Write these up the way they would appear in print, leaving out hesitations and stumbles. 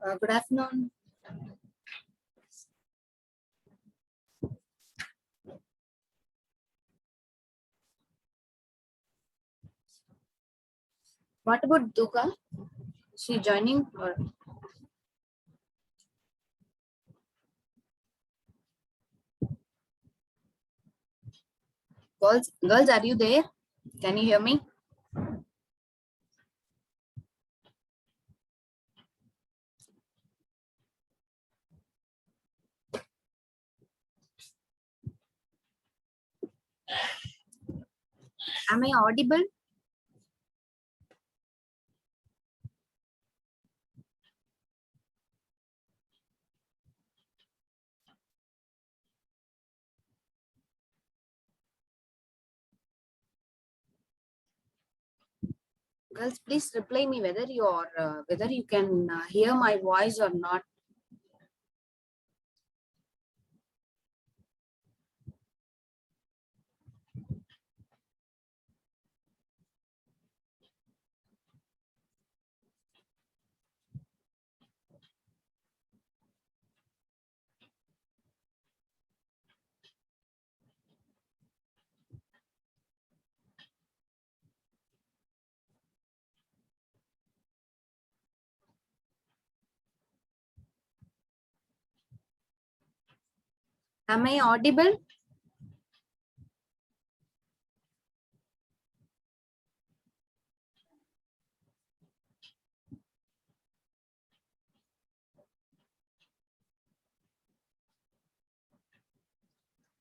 Good afternoon. What about Duga? Is she joining or girls? Girls, are you there? Can you hear me? Am I audible? Girls, please reply me whether you can hear my voice or not. Am I audible?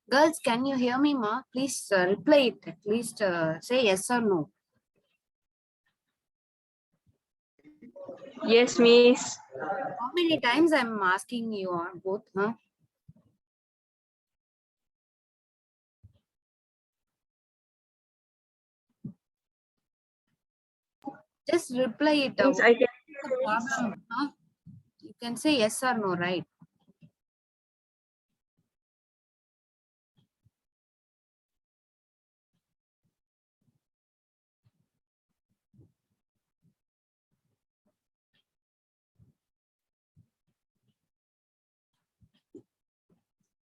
Girls, can you hear me, ma? Please reply it. At least say yes or no. Yes, miss. How many times I'm asking you on both, huh? Just reply it. Miss, What I is can the problem? Huh? You can say yes or no, right?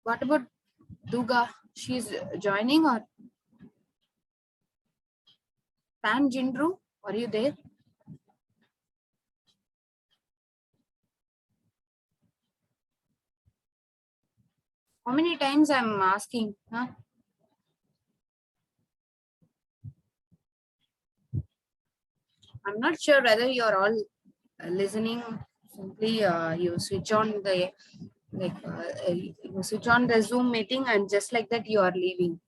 What about Duga? She's joining or Pan Jindru? Are you there? How many times I'm asking? Huh? I'm not sure whether you're all listening. Simply, you switch on the you switch on the Zoom meeting, and just like that, you are leaving.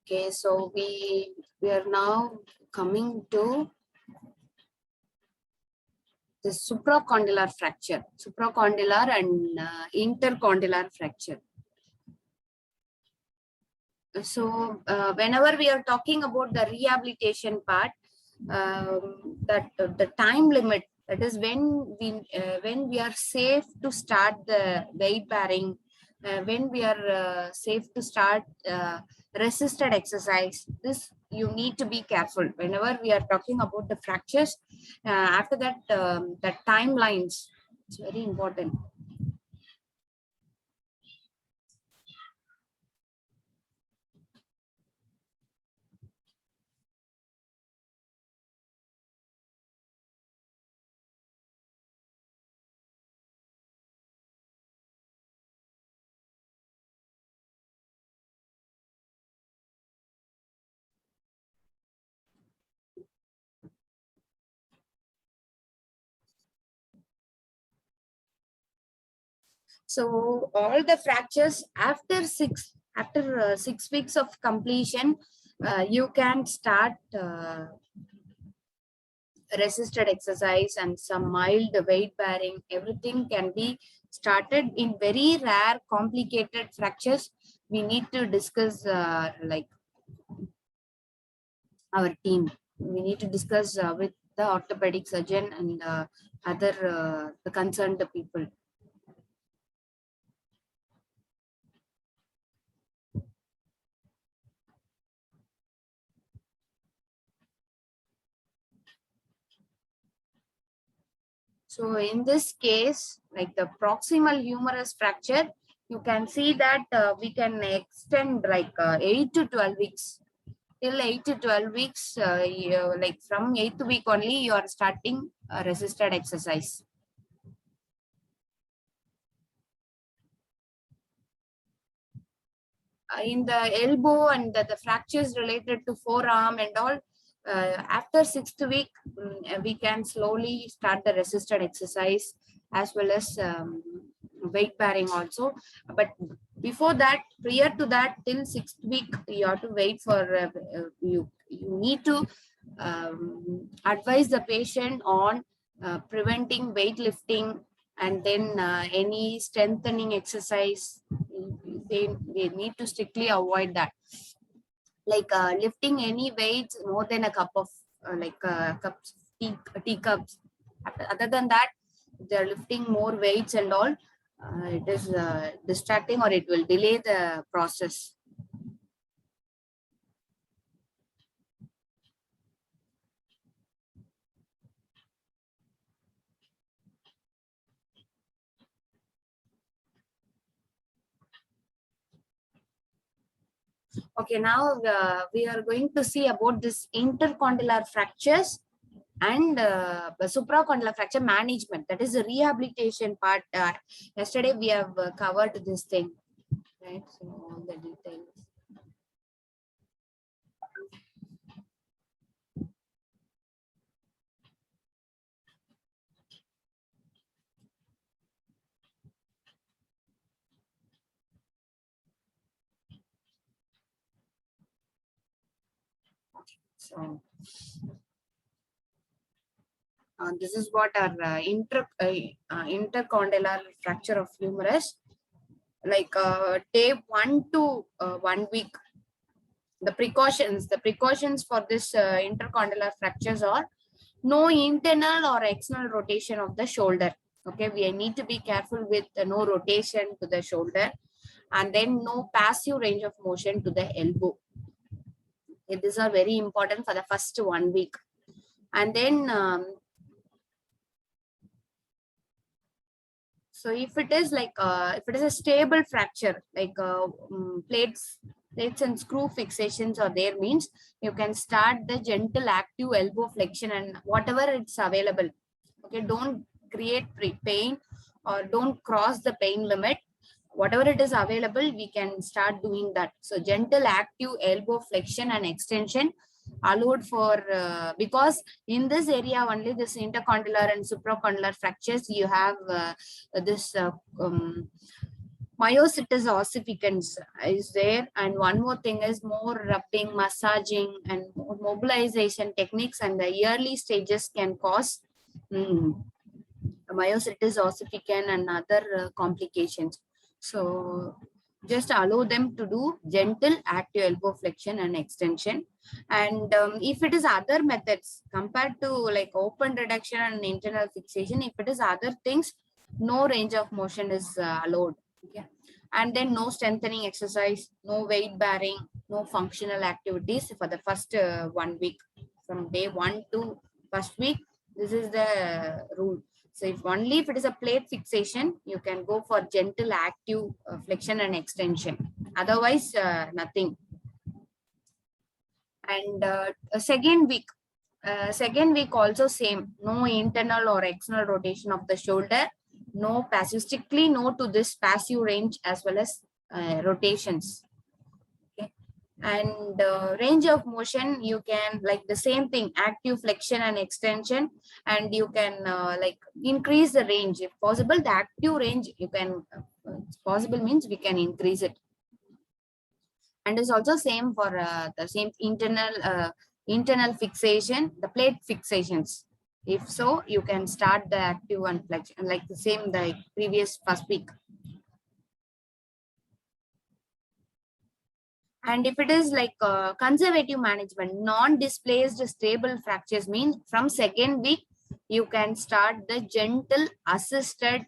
Okay, so we are now coming to the supracondylar fracture, supracondylar and intercondylar fracture. So whenever we are talking about the rehabilitation part, that the time limit, that is when we are safe to start the weight bearing, when we are safe to start resisted exercise. This you need to be careful whenever we are talking about the fractures. After that, the timelines, it's very important. So all the fractures after 6 weeks of completion, you can start resisted exercise and some mild weight bearing. Everything can be started. In very rare complicated fractures, we need to discuss like our team. We need to discuss with the orthopedic surgeon and other the concerned people. So in this case, like the proximal humerus fracture, you can see that we can extend like 8 to 12 weeks. Till 8 to 12 weeks, like from 8th week only, you are starting resisted exercise. In the elbow and the fractures related to forearm and all, after 6th week, we can slowly start the resisted exercise as well as weight bearing also. But before that, prior to that, till 6th week, you have to wait for, you need to advise the patient on preventing weightlifting, and then any strengthening exercise. They need to strictly avoid that, like lifting any weights more than a cup of cups, teacups. Other than that, they're lifting more weights and all, it is distracting or it will delay the process. Okay, now we are going to see about this intercondylar fractures and supracondylar fracture management. That is the rehabilitation part. Yesterday we have covered this thing, right? So all the details. So this is what our intercondylar fracture of humerus, like day 1 to 1 week. The precautions for this intercondylar fractures are no internal or external rotation of the shoulder. Okay, we need to be careful with no rotation to the shoulder, and then no passive range of motion to the elbow. Okay, these are very important for the first 1 week. And then so if it is like if it is a stable fracture, like plates and screw fixations are there, means you can start the gentle active elbow flexion and whatever it's available. Okay, don't create pain or don't cross the pain limit. Whatever it is available, we can start doing that. So gentle active elbow flexion and extension allowed for because in this area only, this intercondylar and supracondylar fractures, you have this myositis ossificans is there. And one more thing is more rubbing, massaging and mobilization techniques, and the early stages can cause myositis ossificans and other complications. So just allow them to do gentle active elbow flexion and extension. And if it is other methods compared to like open reduction and internal fixation, if it is other things, no range of motion is allowed. Okay. And then no strengthening exercise, no weight bearing, no functional activities for the first 1 week. From day 1 to first week, this is the rule. So if it is a plate fixation, you can go for gentle active flexion and extension. Otherwise, nothing. And second week also same. No internal or external rotation of the shoulder. No passive, strictly no to this passive range as well as rotations. Okay. And range of motion, you can like the same thing, active flexion and extension, and you can like increase the range if possible. The active range you can it's possible means we can increase it. And it's also same for the same internal fixation, the plate fixations. If so, you can start the active and flexion like the same the previous first week. And if it is like conservative management, non-displaced stable fractures means from second week, you can start the gentle, assisted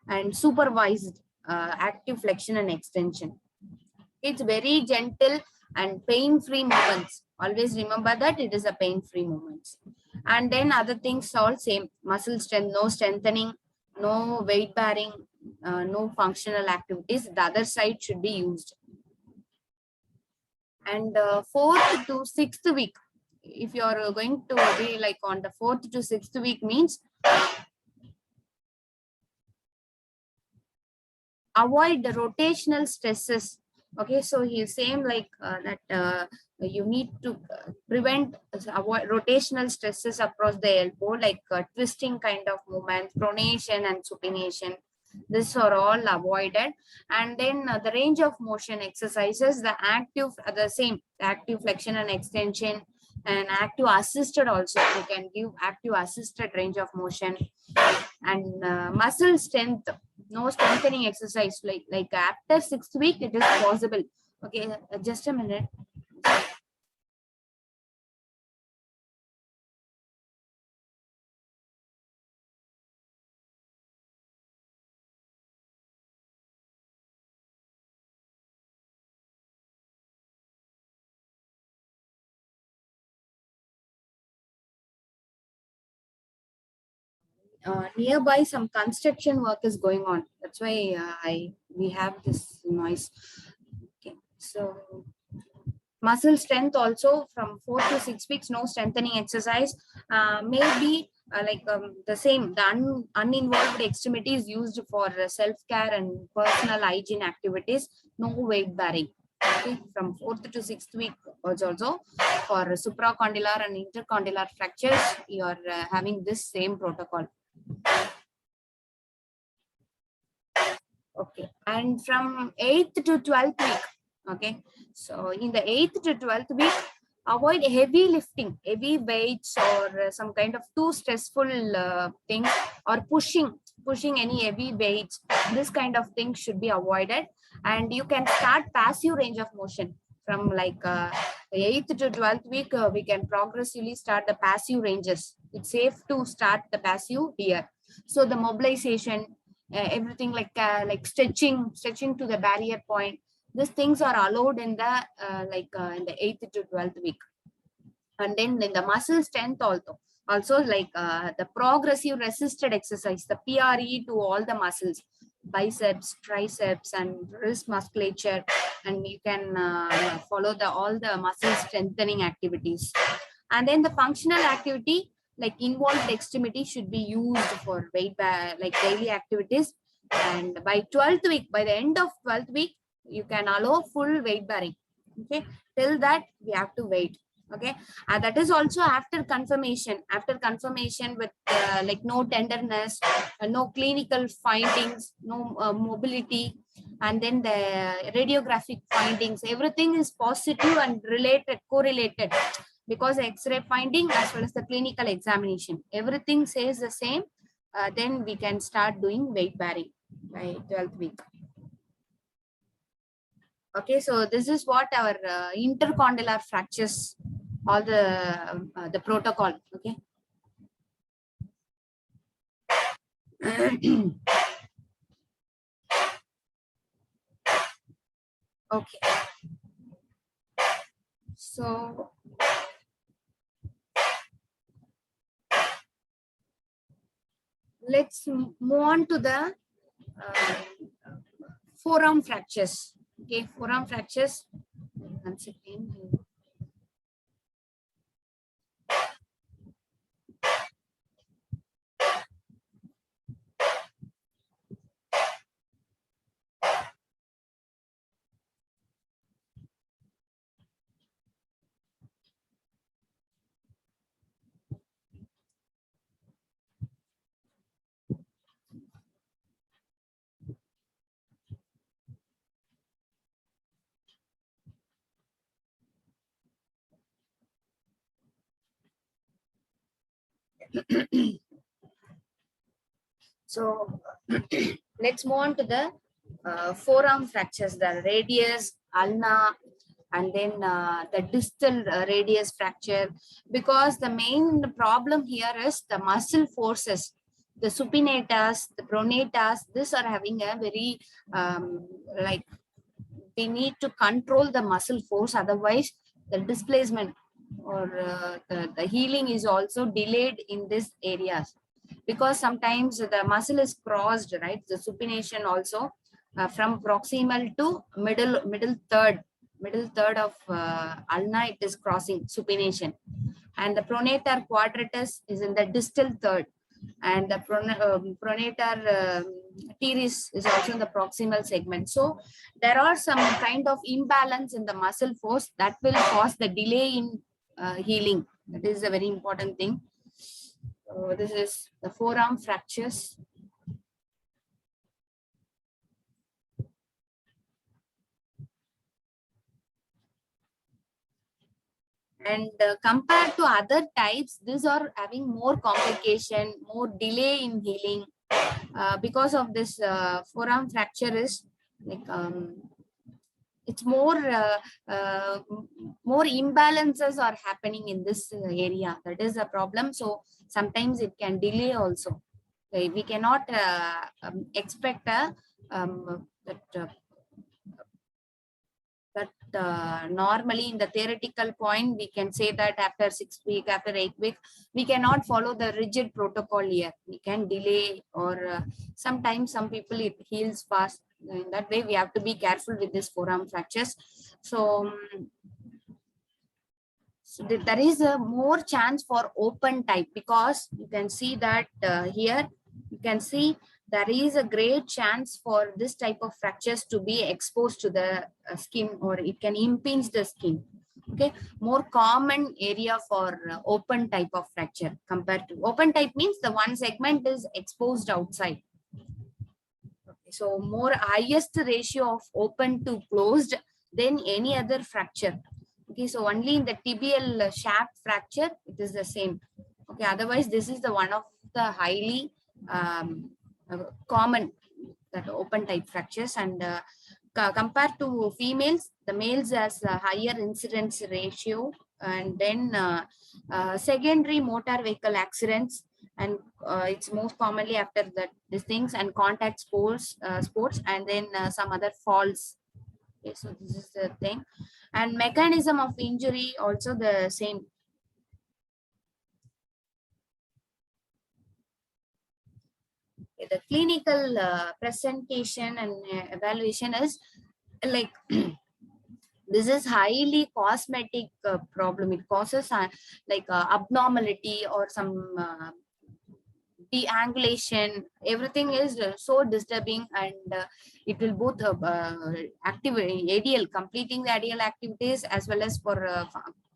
and supervised active flexion and extension. It's very gentle and pain-free movements. Always remember that it is a pain-free movements. And then other things all same, muscle strength, no strengthening, no weight bearing, no functional activities. The other side should be used. And fourth to sixth week, if you are going to be like on the fourth to sixth week means avoid the rotational stresses. Okay, so he's saying like that you need to prevent avoid rotational stresses across the elbow, like twisting kind of movements, pronation and supination. This are all avoided. And then the range of motion exercises, the active, the same active flexion and extension, and active assisted also. You can give active assisted range of motion. And muscle strength, no strengthening exercise, like after 6th week it is possible. Okay, just a minute. Nearby some construction work is going on, that's why we have this noise. Okay, so muscle strength also from 4 to 6 weeks, no strengthening exercise. Maybe the same, the uninvolved extremities used for self-care and personal hygiene activities, no weight bearing. Okay, from 4th to 6th week also for supracondylar and intercondylar fractures, you are having this same protocol. Okay, and from 8th to 12th week. Okay, so in the 8th to 12th week, avoid heavy lifting, heavy weights or some kind of too stressful things, or pushing any heavy weights. This kind of thing should be avoided. And you can start passive range of motion from like 8th to 12th week. We can progressively start the passive ranges. It's safe to start the passive here. So the mobilization, everything like stretching to the barrier point, these things are allowed in the in the 8th to 12th week. And then in the muscle strength also like the progressive resisted exercise, the PRE to all the muscles, biceps, triceps and wrist musculature, and you can follow all the muscle strengthening activities. And then the functional activity, like involved extremity should be used for weight like daily activities. And by 12th week, by the end of 12th week, you can allow full weight bearing. Okay, till that we have to wait. Okay, and that is also after confirmation with like no tenderness, no clinical findings, no mobility, and then the radiographic findings, everything is positive and correlated, because X-ray finding as well as the clinical examination, everything says the same. Then we can start doing weight bearing by 12th week. Okay, so this is what our intercondylar fractures, all the protocol. Okay. Okay. So let's move on to the forearm fractures. Okay, forearm fractures. Once again. So let's move on to the forearm fractures, the radius, ulna, and then the distal radius fracture, because the main problem here is the muscle forces. The supinatus, the pronatus, these are having a very like, we need to control the muscle force, otherwise the displacement or the healing is also delayed in these areas, because sometimes the muscle is crossed, right? The supination also from proximal to middle third of ulna, it is crossing supination, and the pronator quadratus is in the distal third, and the pronator teres is also in the proximal segment. So there are some kind of imbalance in the muscle force that will cause the delay in healing. That is a very important thing. So this is the forearm fractures. And compared to other types, these are having more complication, more delay in healing, because of this forearm fracture is like it's more imbalances are happening in this area. That is a problem. So sometimes it can delay also. We cannot expect that normally in the theoretical point, we can say that after 6 weeks, after 8 weeks, we cannot follow the rigid protocol here. We can delay, or sometimes some people it heals fast. In that way, we have to be careful with this forearm fractures. So, there is a more chance for open type, because you can see that here, you can see there is a great chance for this type of fractures to be exposed to the skin, or it can impinge the skin. Okay, more common area for open type of fracture. Compared to open type means the one segment is exposed outside. Okay, so more highest ratio of open to closed than any other fracture. Okay, so only in the tibial shaft fracture it is the same. Okay, otherwise this is the one of the highly common, that open type fractures. And compared to females, the males has a higher incidence ratio, and then secondary motor vehicle accidents, and it's most commonly after that these things, and contact sports, and then some other falls. Okay, so this is the thing, and mechanism of injury also the same. The clinical presentation and evaluation is like this is highly cosmetic problem. It causes like abnormality or some deangulation. Everything is so disturbing, and it will both activate ADL, completing the ADL activities, as well as for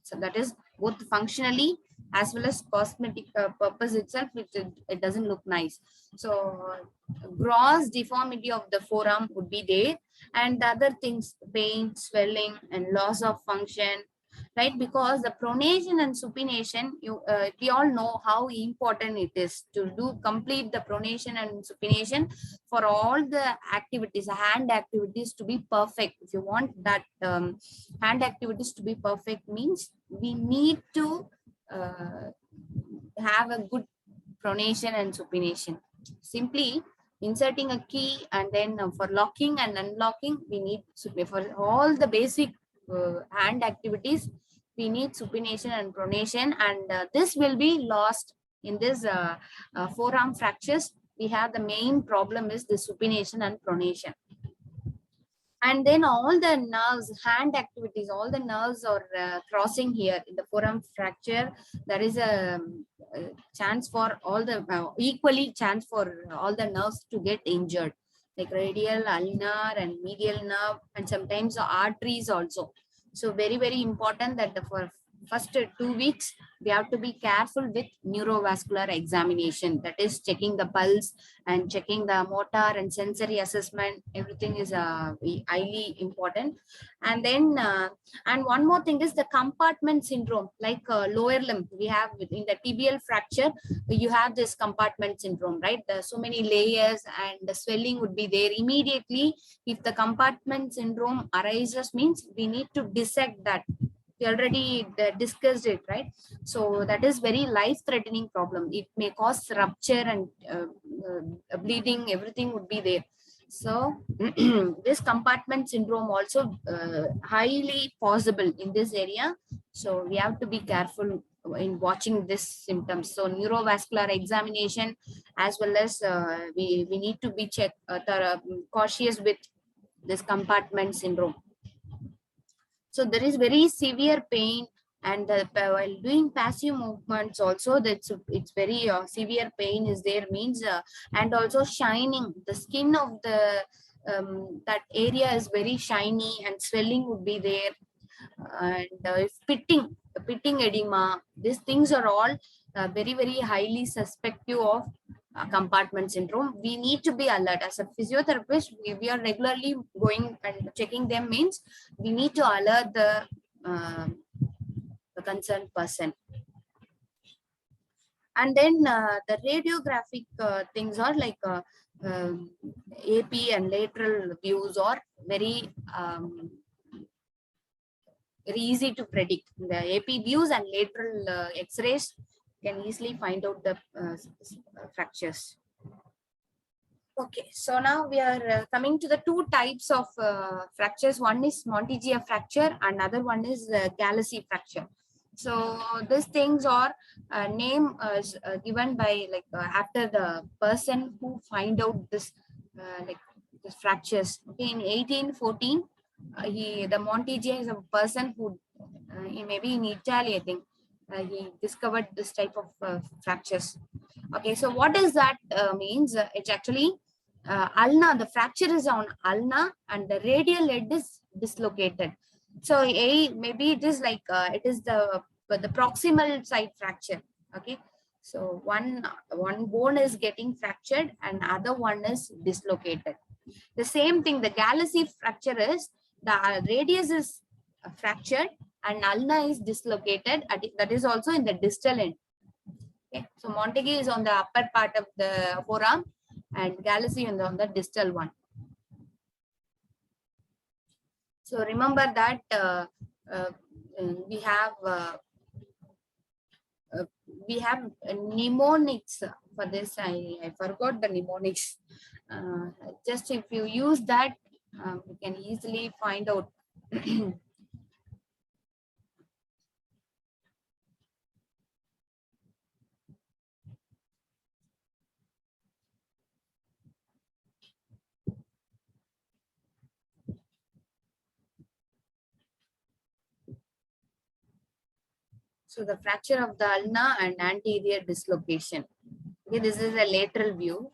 so that is both functionally as well as cosmetic purpose itself, which it doesn't look nice. So gross deformity of the forearm would be there, and the other things, pain, swelling, and loss of function, right? Because the pronation and supination, we all know how important it is to do complete the pronation and supination for all the activities, hand activities to be perfect. If you want that hand activities to be perfect, means we need to have a good pronation and supination. Simply inserting a key, and then for locking and unlocking, we need for all the basic hand activities, we need supination and pronation, and this will be lost in this forearm fractures. We have the main problem is the supination and pronation. And then all the nerves, hand activities, all the nerves are crossing here in the forearm fracture. There is a chance for all the equally chance for all the nerves to get injured, like radial, ulnar, and medial nerve, and sometimes the arteries also. So very, very important that for first 2 weeks, we have to be careful with neurovascular examination. That is checking the pulse and checking the motor and sensory assessment. Everything is highly important. And then, and one more thing is the compartment syndrome, like lower limb. We have in the tibial fracture, you have this compartment syndrome, right? There's so many layers and the swelling would be there immediately. If the compartment syndrome arises, means we need to dissect that. We already discussed it, right? So that is very life threatening problem. It may cause rupture and bleeding, everything would be there. So this compartment syndrome also highly possible in this area. So we have to be careful in watching this symptoms. So neurovascular examination, as well as we need to be cautious with this compartment syndrome. So there is very severe pain, and while doing passive movements also, it's very severe pain is there, means and also shining. The skin of the that area is very shiny and swelling would be there. And pitting edema, these things are all very highly suspective of compartment syndrome. We need to be alert as a physiotherapist. We are regularly going and checking them, means we need to alert the concerned person. And then the radiographic things are like AP and lateral views are very very easy to predict. The AP views and lateral X-rays can easily find out the fractures. Okay, so now we are coming to the two types of fractures. One is Monteggia fracture, another one is Galeazzi fracture. So these things are name given by like after the person who find out this like this fractures. Okay, in 1814, the Monteggia is a person who he maybe in Italy, I think. He discovered this type of fractures. Okay, so what does that means? It's actually ulna, the fracture is on ulna and the radial head is dislocated. So maybe it is like it is the proximal side fracture. Okay, so one bone is getting fractured and other one is dislocated. The same thing, the Galeazzi fracture is the radius is fractured and ulna is dislocated. That is also in the distal end. Okay, so Monteggia is on the upper part of the forearm and Galeazzi on the distal one. So remember that we have mnemonics for this. I forgot the mnemonics. Just if you use that, you can easily find out. So the fracture of the ulna and anterior dislocation. Okay, this is a lateral view.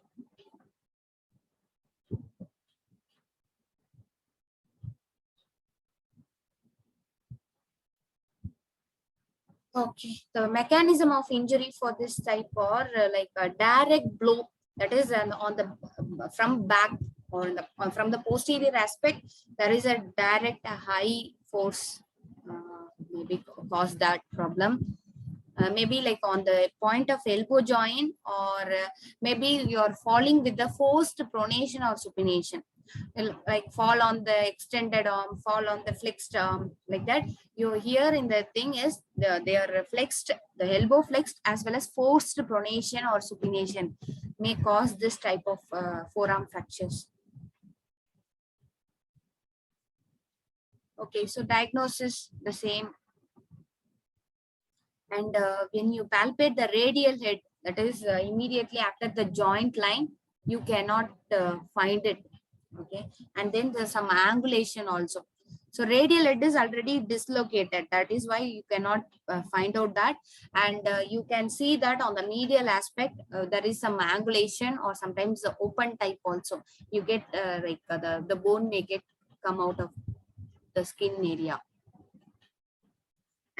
Okay, the mechanism of injury for this type or like a direct blow, that is on the from back or from the posterior aspect, there is a direct high force maybe cause that problem. Maybe like on the point of elbow joint, or maybe you're falling with the forced pronation or supination. Like fall on the extended arm, fall on the flexed arm, like that. You here in the thing is they are flexed, the elbow flexed, as well as forced pronation or supination may cause this type of forearm fractures. Okay, so diagnosis the same. And when you palpate the radial head, that is immediately after the joint line, you cannot find it. Okay, and then there's some angulation also. So radial head is already dislocated, that is why you cannot find out that. And you can see that on the medial aspect there is some angulation, or sometimes the open type also. You get like the bone may get come out of the skin area.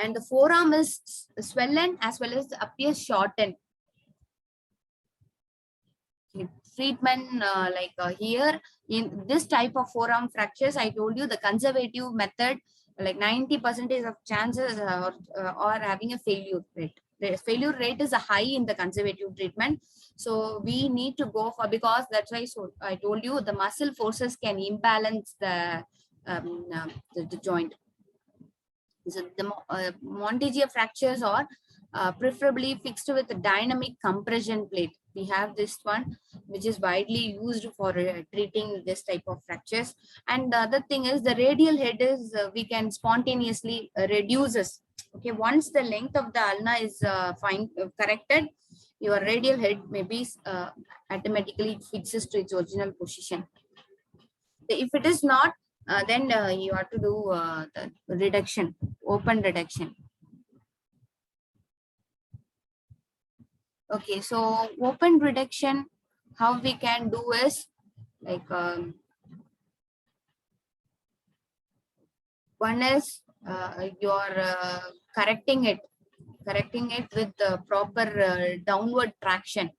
and the forearm is swollen as well as appears shortened. Treatment here in this type of forearm fractures, I told you the conservative method, like 90% of chances are having a failure rate. The failure rate is high in the conservative treatment. So we need to go for, because that's why so I told you the muscle forces can imbalance the joint. So the Monteggia fractures are preferably fixed with a dynamic compression plate. We have this one, which is widely used for treating this type of fractures. And the other thing is the radial head is we can spontaneously reduces. Okay, once the length of the ulna is corrected, your radial head may be automatically fixes to its original position. If it is not, then you have to do the reduction, open reduction. Okay, so open reduction, how we can do is like one is you're correcting it with the proper downward traction.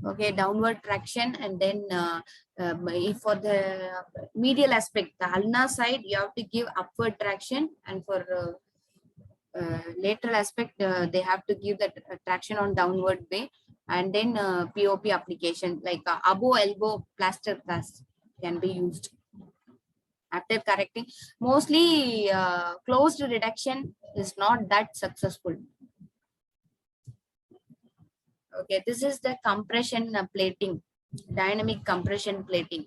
Okay, downward traction, and then for the medial aspect, the ulnar side, you have to give upward traction, and for lateral aspect, they have to give the traction on downward way, and then POP application like above elbow plaster cast can be used after correcting. Mostly closed reduction is not that successful. Okay, this is the compression plating, dynamic compression plating.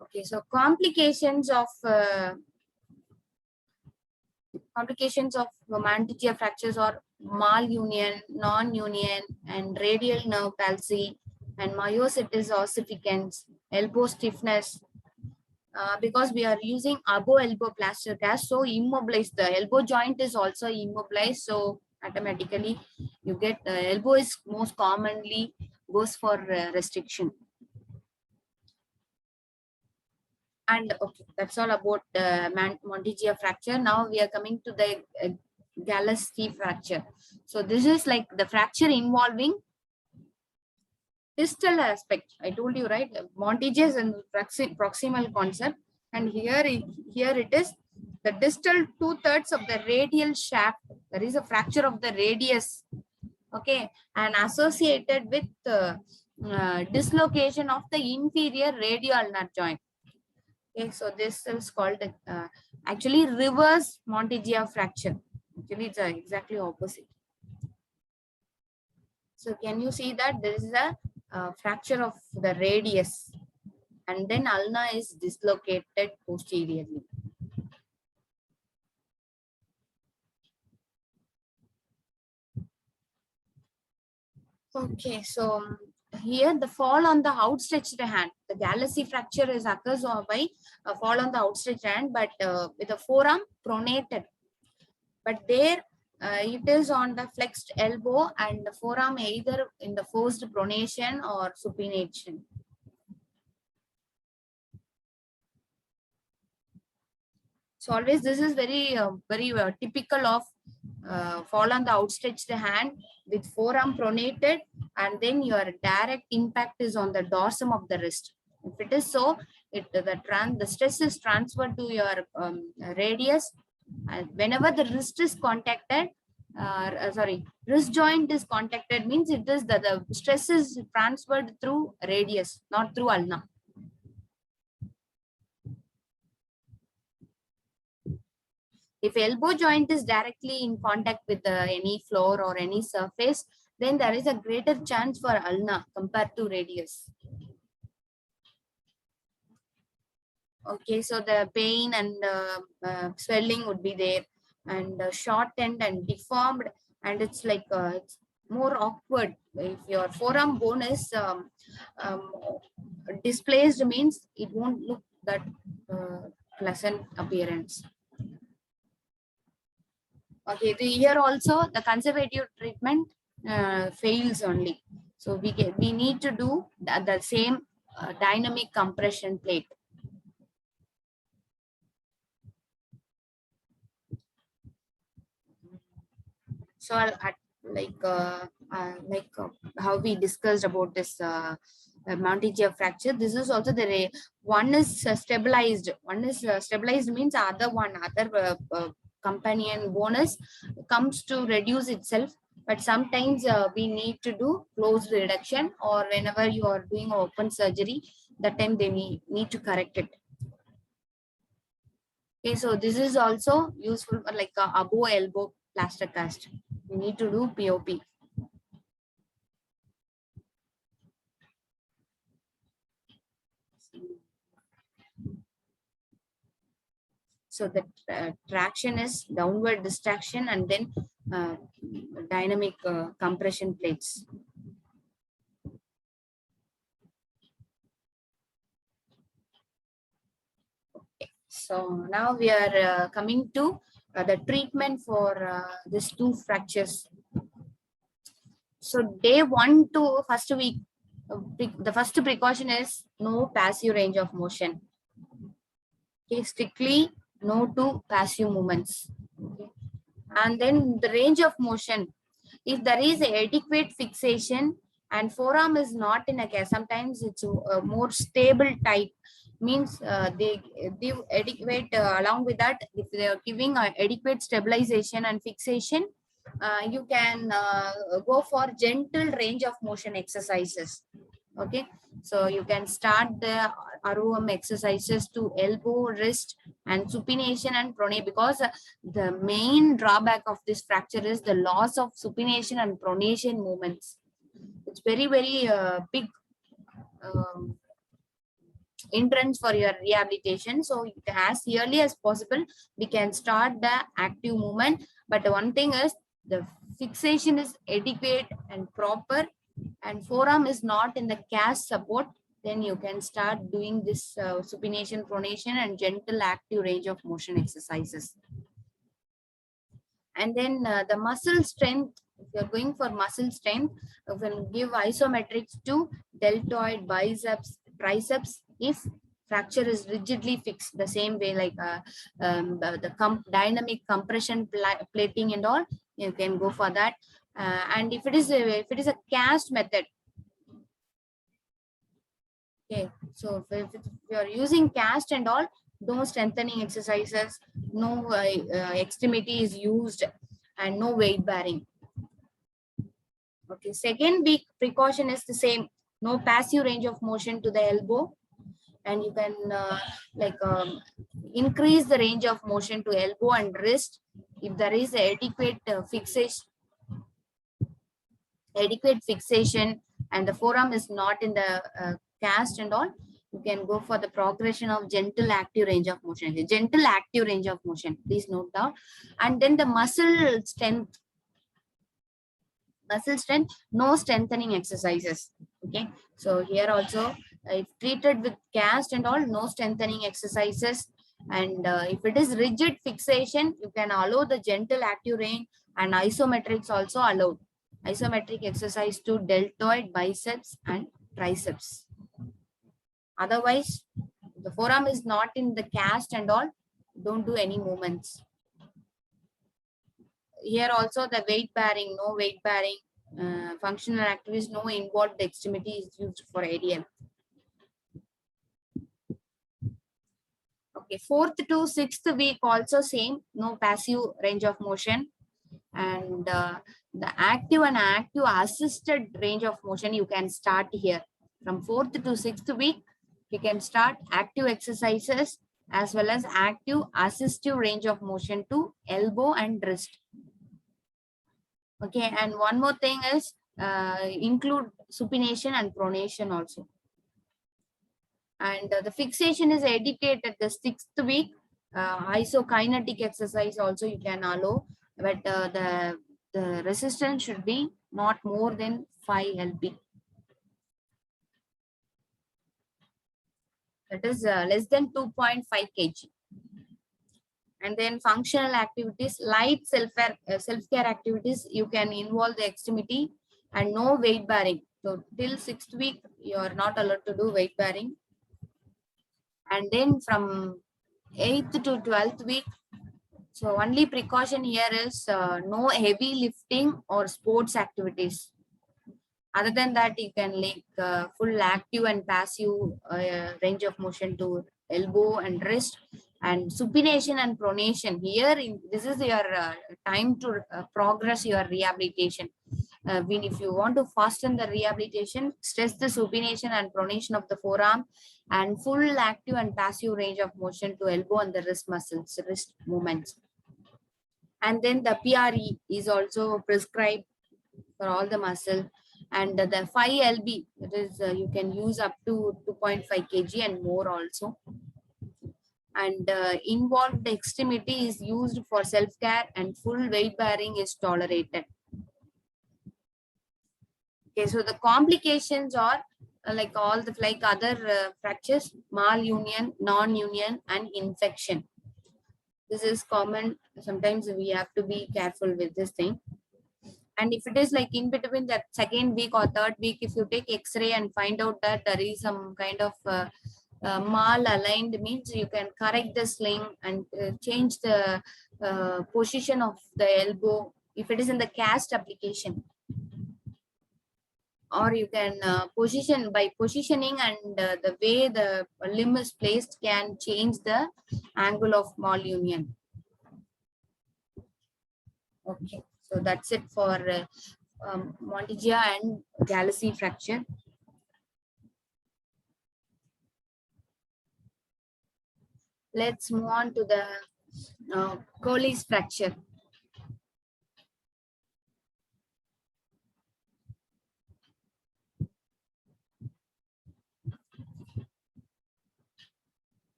Okay, so complications of Monteggia fractures are malunion, non-union, and radial nerve palsy, and myositis ossificans, elbow stiffness. Because we are using above elbow plaster cast, so immobilized. The elbow joint is also immobilized, so automatically you get elbow is most commonly goes for restriction. And okay, that's all about Monteggia fracture. Now we are coming to the Galeski fracture. So this is like the fracture involving distal aspect. I told you, right? Monteggia is a proximal concept, and here it is the distal 2/3 of the radial shaft. There is a fracture of the radius. Okay, and associated with dislocation of the inferior radioulnar joint. Okay, so this is called actually reverse Monteggia fracture. Actually, it's exactly opposite. So can you see that there is a fracture of the radius, and then ulna is dislocated posteriorly. Okay, so here the fall on the outstretched hand. The Galeski fracture is occurs by a fall on the outstretched hand, but with the forearm pronated. But there it is on the flexed elbow and the forearm either in the forced pronation or supination. So always this is very typical of fall on the outstretched hand with forearm pronated, and then your direct impact is on the dorsum of the wrist. If it is so, the stress is transferred to your radius. Whenever the wrist is contacted, wrist joint is contacted, means it is the stress is transferred through radius, not through ulna. If elbow joint is directly in contact with any floor or any surface, then there is a greater chance for ulna compared to radius. Okay, so the pain and swelling would be there, and shortened and deformed, and it's like it's more awkward. If your forearm bone is displaced, means it won't look that pleasant appearance. Okay, here also the conservative treatment fails only. So we need to do the same dynamic compression plate. So how we discussed about this Monteggia fracture. This is also the one is stabilized. One is stabilized means other companion bonus comes to reduce itself. But sometimes we need to do closed reduction, or whenever you are doing open surgery, that time they need to correct it. Okay, so this is also useful for like above elbow plaster cast. You need to do POP. So the traction is downward distraction and then dynamic compression plates. Okay. So now we are coming to the treatment for these two fractures. So day 1 to first week, the first precaution is no passive range of motion. Okay, strictly no to passive movements. Okay. And then the range of motion, if there is adequate fixation and forearm is not in a case, sometimes it's a more stable type, means they give adequate along with that, if they are giving adequate stabilization and fixation, you can go for gentle range of motion exercises. Okay, so you can start the ROM exercises to elbow, wrist, and supination and pronation, because the main drawback of this fracture is the loss of supination and pronation movements. It's very, very big hindrance for your rehabilitation. So as early as possible, we can start the active movement. But one thing is the fixation is adequate and proper, and forearm is not in the cast support, then you can start doing this supination, pronation, and gentle active range of motion exercises. And then the muscle strength, if you're going for muscle strength, you can give isometrics to deltoid, biceps, triceps, if fracture is rigidly fixed the same way, like the dynamic compression plating and all, you can go for that. And if it is a cast method, okay, so if you are using cast and all, no strengthening exercises, no extremity is used, and no weight bearing. Okay, second big precaution is the same, no passive range of motion to the elbow, and you can increase the range of motion to elbow and wrist if there is adequate fixation and the forearm is not in the cast and all. You can go for the progression of gentle active range of motion. The gentle active range of motion, please note down. And then the muscle strength, no strengthening exercises. Okay, so here also if treated with cast and all, no strengthening exercises. And if it is rigid fixation, you can allow the gentle active range, and isometrics also allowed. Isometric exercise to deltoid, biceps, and triceps. Otherwise, the forearm is not in the cast and all, don't do any movements. Here also the weight bearing, no weight bearing. Functional activities, no involved extremity is used for ADM. Okay, 4th to 6th week also same, no passive range of motion. And the active and active assisted range of motion you can start here. From 4th to 6th week, you can start active exercises as well as active assistive range of motion to elbow and wrist. Okay, and one more thing is include supination and pronation also. And the fixation is adequate at the 6th week. Isokinetic exercise also you can allow, but the resistance should be not more than 5 lb. That is less than 2.5 kg. And then functional activities, light self-care activities, you can involve the extremity and no weight bearing. So till 6th week, you are not allowed to do weight bearing. And then from 8th to 12th week, so only precaution here is no heavy lifting or sports activities. Other than that, you can link full active and passive range of motion to elbow and wrist, and supination and pronation. Here, this is your time to progress your rehabilitation. If you want to fasten the rehabilitation, stress the supination and pronation of the forearm, and full active and passive range of motion to elbow and the wrist muscles, wrist movements. And then the PRE is also prescribed for all the muscle, and the 5 lb, that is you can use up to 2.5 kg and more also. And involved extremity is used for self-care, and full weight bearing is tolerated. Okay, so the complications are like all the other fractures: malunion, non-union, and infection. This is common. Sometimes we have to be careful with this thing. And if it is like in between that 2nd week or 3rd week, if you take X-ray and find out that there is some kind of mal-aligned, means you can correct the sling and change the position of the elbow if it is in the cast application. Or you can position by positioning, and the way the limb is placed can change the angle of malunion. Okay, so that's it for Monteggia and Galaxy fracture. Let's move on to the Colles fracture.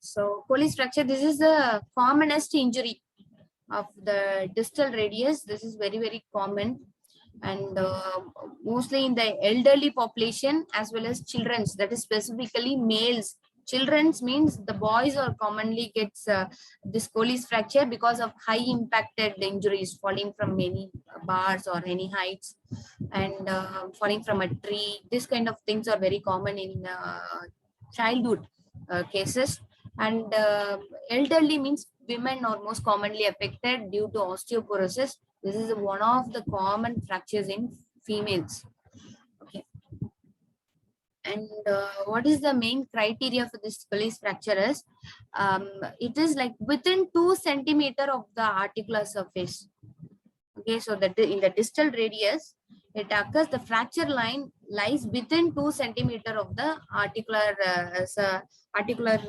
So Colles fracture, this is the commonest injury of the distal radius. This is very, very common, and mostly in the elderly population as well as children's, that is specifically males. Children's means the boys are commonly gets this Colles fracture because of high impacted injuries, falling from many bars or any heights, and falling from a tree. This kind of things are very common in childhood cases. And elderly means women are most commonly affected due to osteoporosis. This is one of the common fractures in females. Okay. And what is the main criteria for this Colles fracture is, it is like within 2 centimeters of the articular surface. Okay, so that in the distal radius, it occurs, the fracture line lies within 2 centimeters of the articular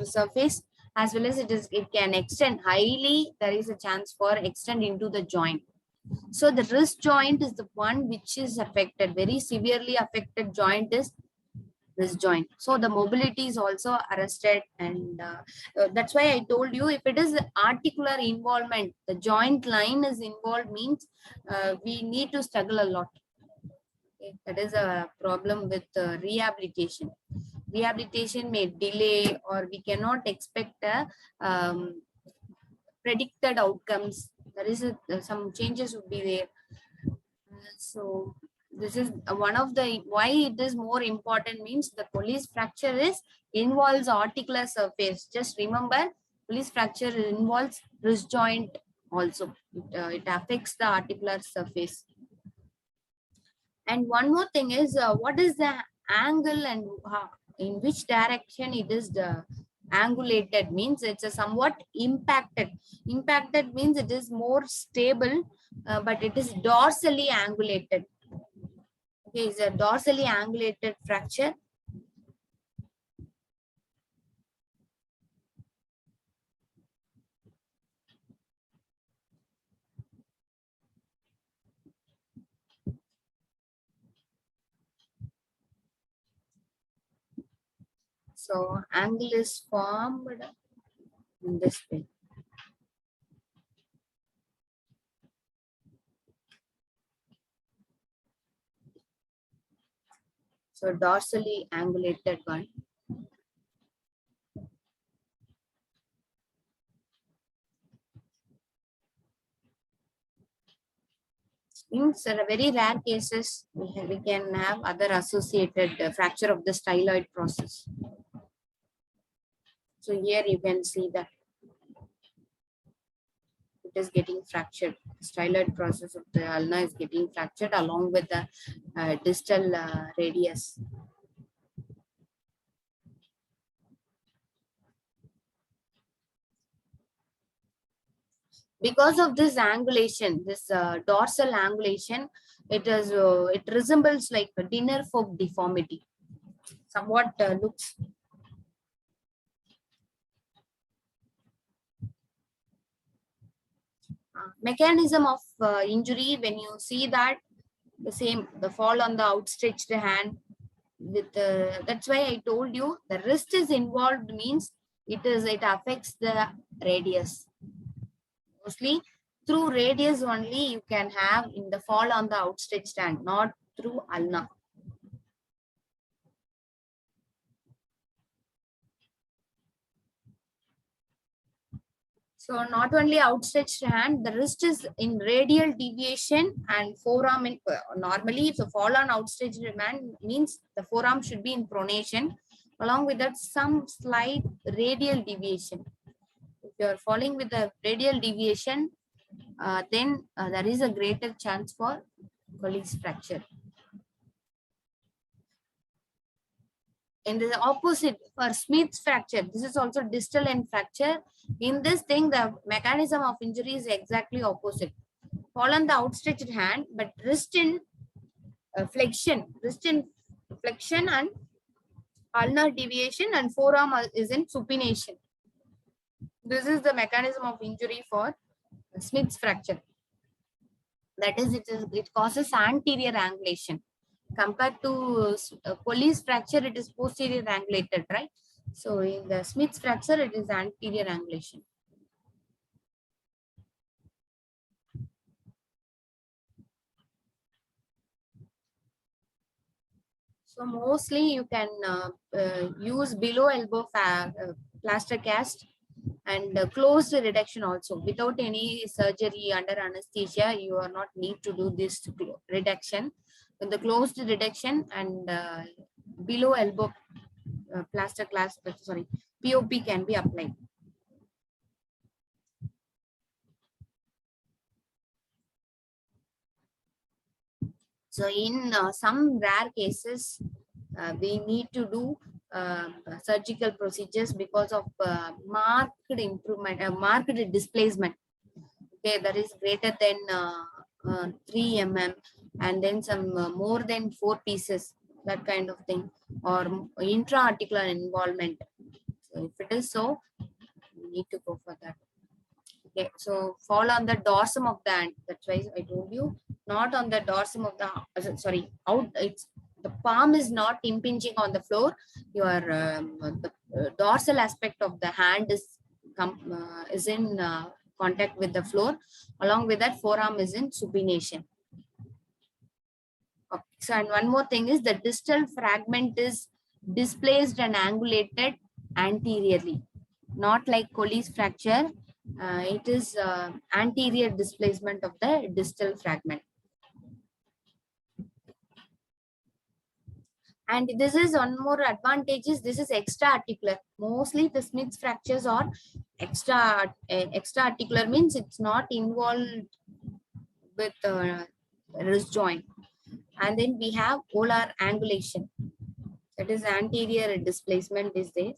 surface, as well as it can extend highly. There is a chance for extend into the joint. So the wrist joint is the one which is affected, very severely affected joint is wrist joint. So the mobility is also arrested, and that's why I told you, if it is articular involvement, the joint line is involved, means we need to struggle a lot. Okay? That is a problem with rehabilitation. Rehabilitation may delay, or we cannot expect predicted outcomes. There is some changes would be there. So this is one of the why it is more important, means the Colles fracture is involves articular surface. Just remember, Colles fracture involves wrist joint also. It affects the articular surface. And one more thing is, what is the angle, and in which direction it is the angulated, means it's a somewhat impacted. Impacted means it is more stable, but it is dorsally angulated. Okay, it's a dorsally angulated fracture. So angle is formed in this way. So dorsally angulated one. In very rare cases, we can have other associated fracture of the styloid process. So here you can see that it is getting fractured. Styloid process of the ulna is getting fractured along with the distal radius. Because of this angulation, this dorsal angulation, it resembles like a dinner fork deformity. Somewhat looks mechanism of injury. When you see that, the fall on the outstretched hand with that's why I told you the wrist is involved, means it affects the radius. Mostly through radius only you can have in the fall on the outstretched hand, not through ulna. So not only outstretched hand, the wrist is in radial deviation and forearm in normally if you fall on outstretched hand means the forearm should be in pronation. Along with that, some slight radial deviation. If you are falling with a radial deviation, then there is a greater chance for Colles fracture. In the opposite, for Smith's fracture, this is also distal end fracture. In this thing, the mechanism of injury is exactly opposite. Fall on the outstretched hand, but wrist in flexion and ulnar deviation, and forearm is in supination. This is the mechanism of injury for Smith's fracture. That is, it causes anterior angulation. Compared to Colles fracture, it is posterior angulated, right? So in the Smith's fracture, it is anterior angulation. So mostly you can use below elbow plaster cast and closed reduction also. Without any surgery under anesthesia, you are not need to do this reduction. With the closed reduction and below elbow plaster cast, sorry, POP can be applied. So in some rare cases, we need to do surgical procedures because of marked improvement, marked displacement. Okay, that is greater than 3 mm, and then some more than 4 pieces, that kind of thing, or intra-articular involvement. So if it is so, we need to go for that. Okay, so fall on the dorsum of the hand. That's why I told you, not on the dorsum of the sorry, out. It's the palm is not impinging on the floor. Your the dorsal aspect of the hand is in contact with the floor. Along with that, forearm is in supination. Okay. So, and one more thing is the distal fragment is displaced and angulated anteriorly, not like Colles fracture. It is anterior displacement of the distal fragment. And this is one more advantage is this is extra articular. Mostly the Smith's fractures are extra articular, means it's not involved with wrist joint. And then we have volar angulation. That is anterior displacement is there.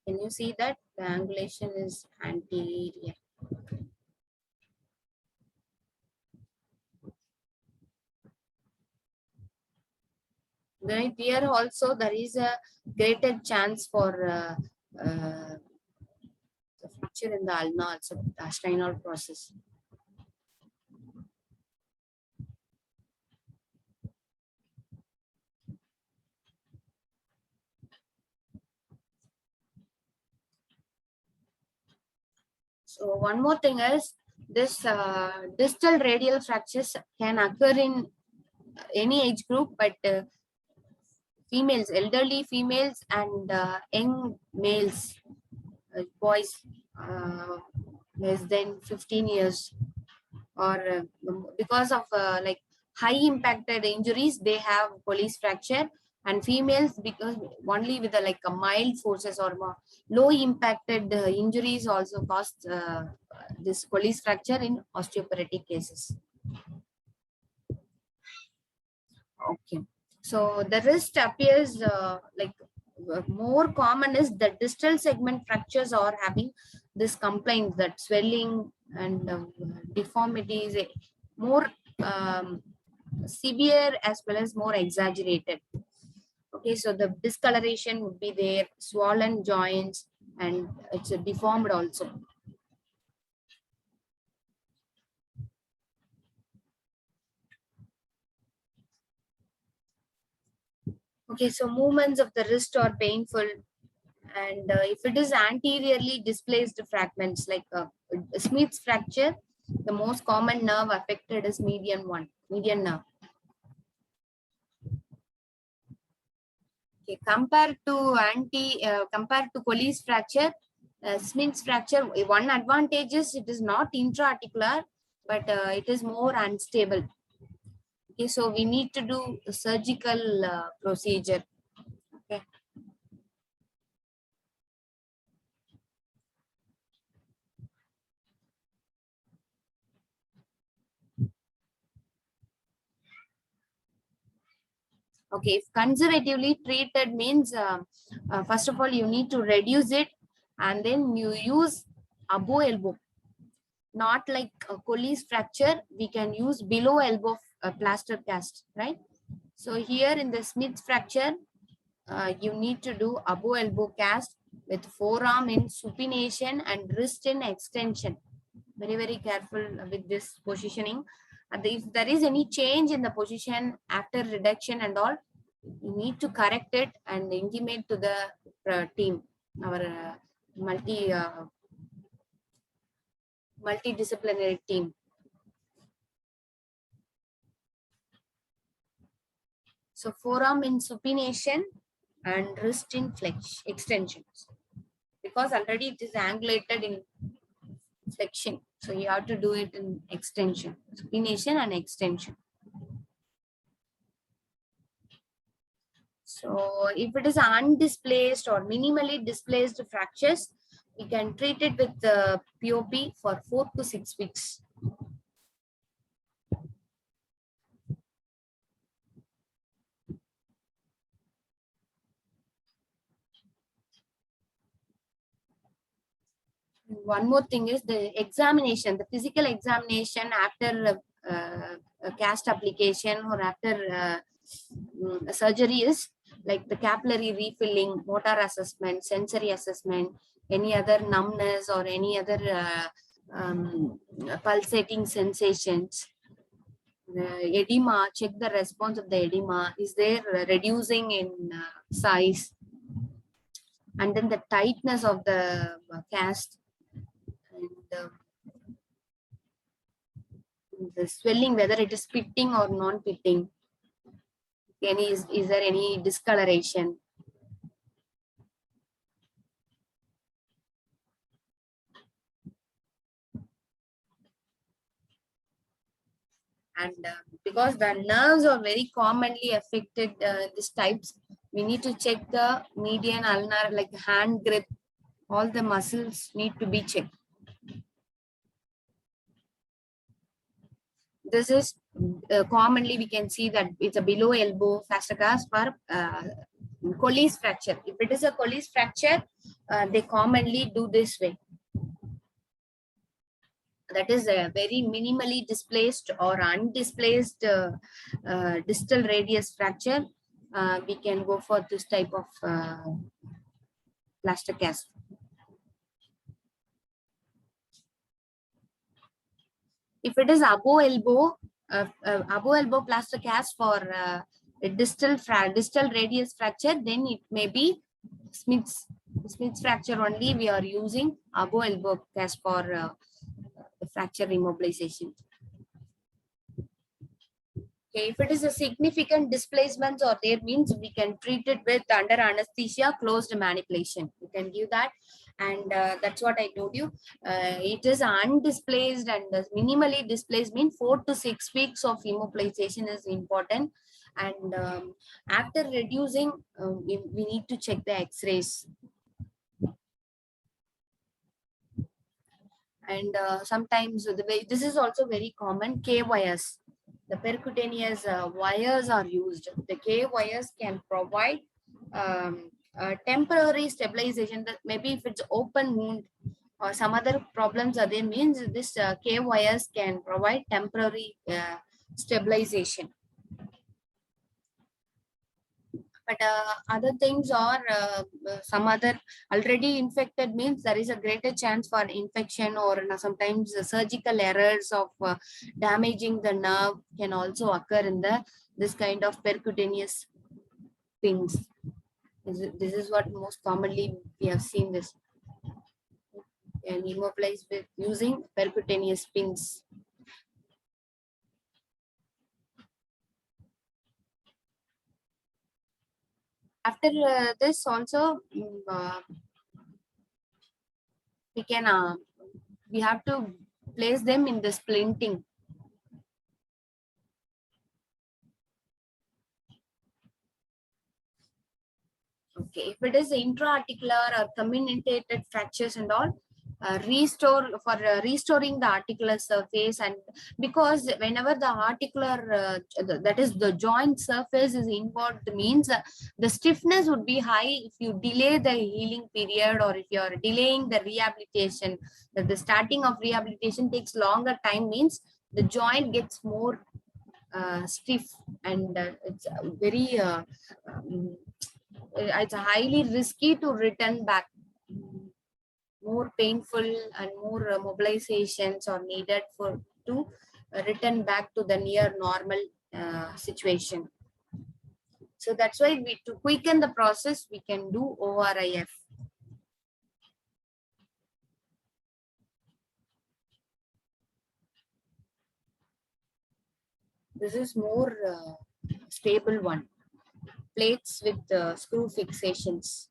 Can you see that the angulation is anterior? Right here also there is a greater chance for the fracture in the ulna, also the Steinhart process. So one more thing is this distal radial fractures can occur in any age group, but females, elderly females and young males, boys less than 15 years, or because of like high impacted injuries, they have Colles fracture, and females because only with like a mild forces or low impacted injuries also cause this Colles fracture in osteoporotic cases. Okay, so the wrist appears like more common is the distal segment fractures are having this complaint that swelling and deformities more um, severe as well as more exaggerated. Okay, so the discoloration would be there, swollen joints, and it's deformed also. Okay, so movements of the wrist are painful, and if it is anteriorly displaced fragments like Smith's fracture, the most common nerve affected is median nerve. Okay, compared to Colles fracture, Smith's fracture, one advantage is it is not intra-articular, but it is more unstable. Okay, so we need to do a surgical procedure. Okay. Okay, if conservatively treated means, first of all, you need to reduce it and then you use above elbow. Not like a Colles fracture, we can use below elbow plaster cast, right? So here in the Smith fracture, you need to do above elbow cast with forearm in supination and wrist in extension. Very, very careful with this positioning. And if there is any change in the position after reduction and all, you need to correct it and intimate to the team, our multidisciplinary team. So forearm in supination and wrist in extensions, because already it is angulated in flexion. So you have to do it in extension, supination and extension. So if it is undisplaced or minimally displaced fractures, we can treat it with the POP for 4 to 6 weeks. One more thing is the examination, the physical examination after a cast application or after surgery is like the capillary refilling, motor assessment, sensory assessment, any other numbness or any other pulsating sensations. The edema, check the response of the edema. Is there reducing in size? And then the tightness of the cast. And the swelling, whether it is pitting or non-pitting. Is there any discoloration? And because the nerves are very commonly affected, these types, we need to check the median ulnar, like hand grip, all the muscles need to be checked. This is commonly we can see that it's a below elbow plaster cast for Colles fracture. If it is a Colles fracture, they commonly do this way. That is a very minimally displaced or undisplaced distal radius fracture. We can go for this type of plaster cast. If it is above elbow plaster cast for a distal radius fracture, then it may be Smith's fracture only. We are using above elbow cast for fracture immobilization. Okay, if it is a significant displacements or there means we can treat it with under anesthesia, closed manipulation. We can give that, and that's what I told you. It is undisplaced and minimally displaced mean 4 to 6 weeks of immobilization is important. And after reducing, we need to check the X-rays. And sometimes this is also very common, K wires. The percutaneous wires are used. The K wires can provide temporary stabilization. That maybe if it's open wound or some other problems are there, means this K wires can provide temporary stabilization. But other things are some other already infected means there is a greater chance for infection, or sometimes surgical errors of damaging the nerve can also occur in the this kind of percutaneous things. This is what most commonly we have seen this, and immobilized with using percutaneous pins. After this also, we can we have to place them in the splinting. Okay, if it is intra-articular or comminuted fractures and all, restoring the articular surface, and because whenever the articular that is the joint surface is involved means the stiffness would be high if you delay the healing period, or if you are delaying the rehabilitation, that the starting of rehabilitation takes longer time means the joint gets more stiff, and it's very it's highly risky to return back. More painful and more mobilizations are needed for to return back to the near normal situation. So that's why to quicken the process, we can do ORIF. This is more stable one. Plates with screw fixations.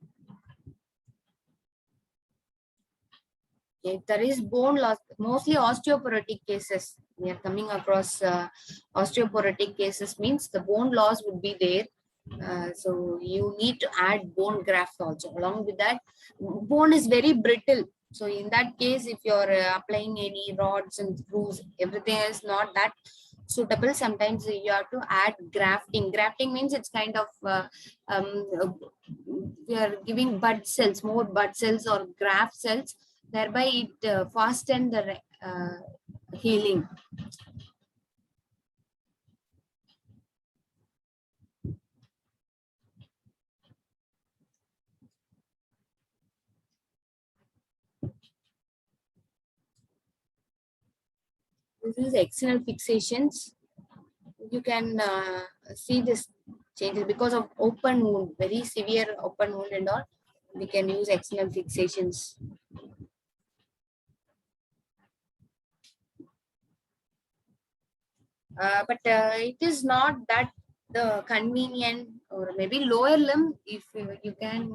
Okay, there is bone loss, mostly osteoporotic cases. We are coming across osteoporotic cases means the bone loss would be there. So you need to add bone graft also. Along with that, bone is very brittle. So in that case, if you're applying any rods and screws, everything is not that suitable. Sometimes you have to add grafting. Grafting means it's kind of we are giving bud cells, more bud cells or graft cells, thereby it fasten the healing. This is external fixations. You can see this changes because of open wound, very severe open wound and all. We can use external fixations. But it is not that the convenient, or maybe lower limb, if you can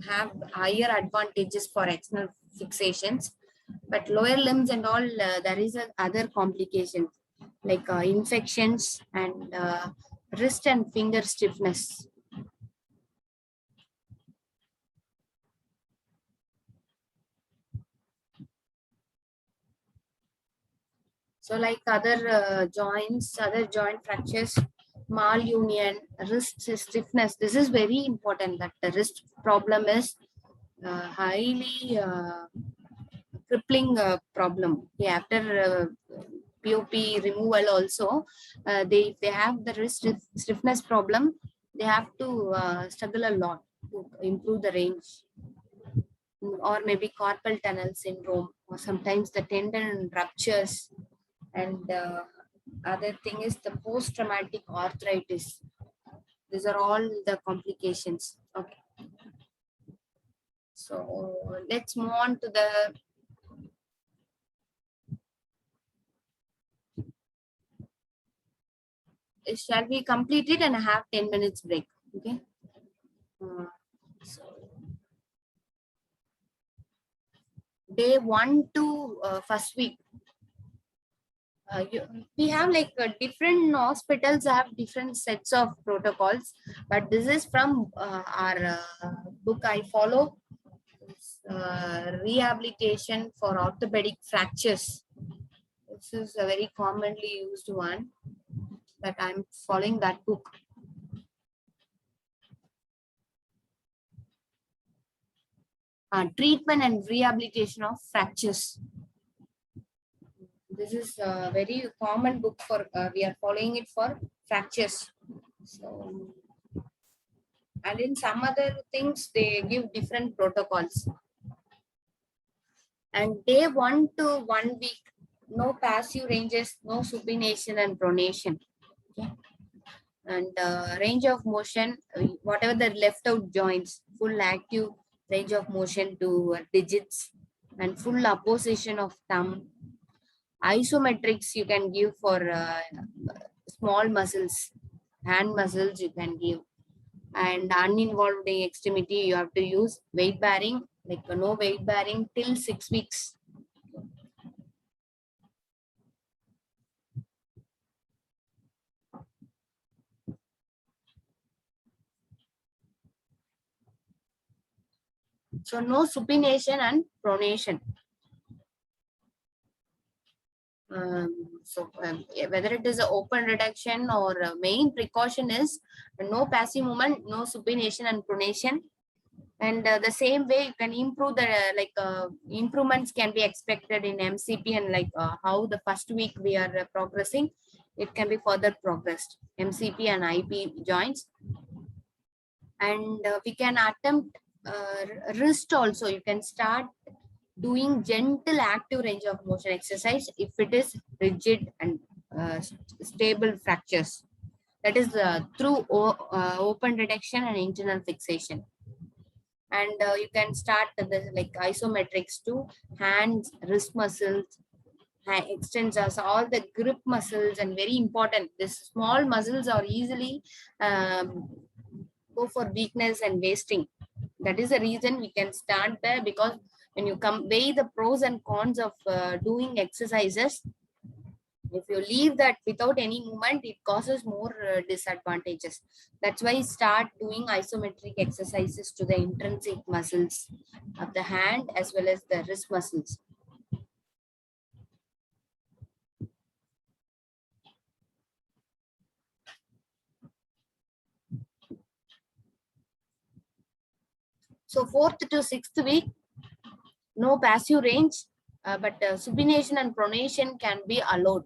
have higher advantages for external fixations, but lower limbs and all, there is other complications like infections and wrist and finger stiffness. So like other joints, other joint fractures, malunion, wrist stiffness. This is very important, that the wrist problem is highly crippling problem. Okay, after POP removal also, they have the wrist stiffness problem. They have to struggle a lot to improve the range, or maybe carpal tunnel syndrome, or sometimes the tendon ruptures. And other thing is the post-traumatic arthritis. These are all the complications. Okay. So let's move on to the shall we complete it and have 10 minutes break? Okay. So day 1 to first week. We have like different hospitals have different sets of protocols, but this is from our book I follow. Rehabilitation for orthopedic fractures. This is a very commonly used one that I'm following that book. Treatment and rehabilitation of fractures. This is a very common book for, we are following it for fractures. So, and in some other things, they give different protocols. And day 1 to 1 week, no passive ranges, no supination and pronation. Okay. And range of motion, whatever the left out joints, full active range of motion to digits and full opposition of thumb. Isometrics you can give for small muscles, hand muscles you can give. And uninvolved extremity, you have to use weight bearing, like no weight bearing till 6 weeks. So no supination and pronation. Whether it is an open reduction or main precaution is no passive movement, no supination and pronation. And the same way you can improve the improvements can be expected in MCP, and how the first week we are progressing, it can be further progressed, MCP and IP joints. And we can attempt wrist also. You can start doing gentle active range of motion exercise if it is rigid and stable fractures. That is through open reduction and internal fixation. And you can start the isometrics to hands, wrist muscles, extensors, all the grip muscles, and very important, these small muscles are easily go for weakness and wasting. That is the reason we can start there, because when you weigh the pros and cons of doing exercises, if you leave that without any movement, it causes more disadvantages. That's why start doing isometric exercises to the intrinsic muscles of the hand as well as the wrist muscles. So 4th to 6th week, no passive range, but supination and pronation can be allowed.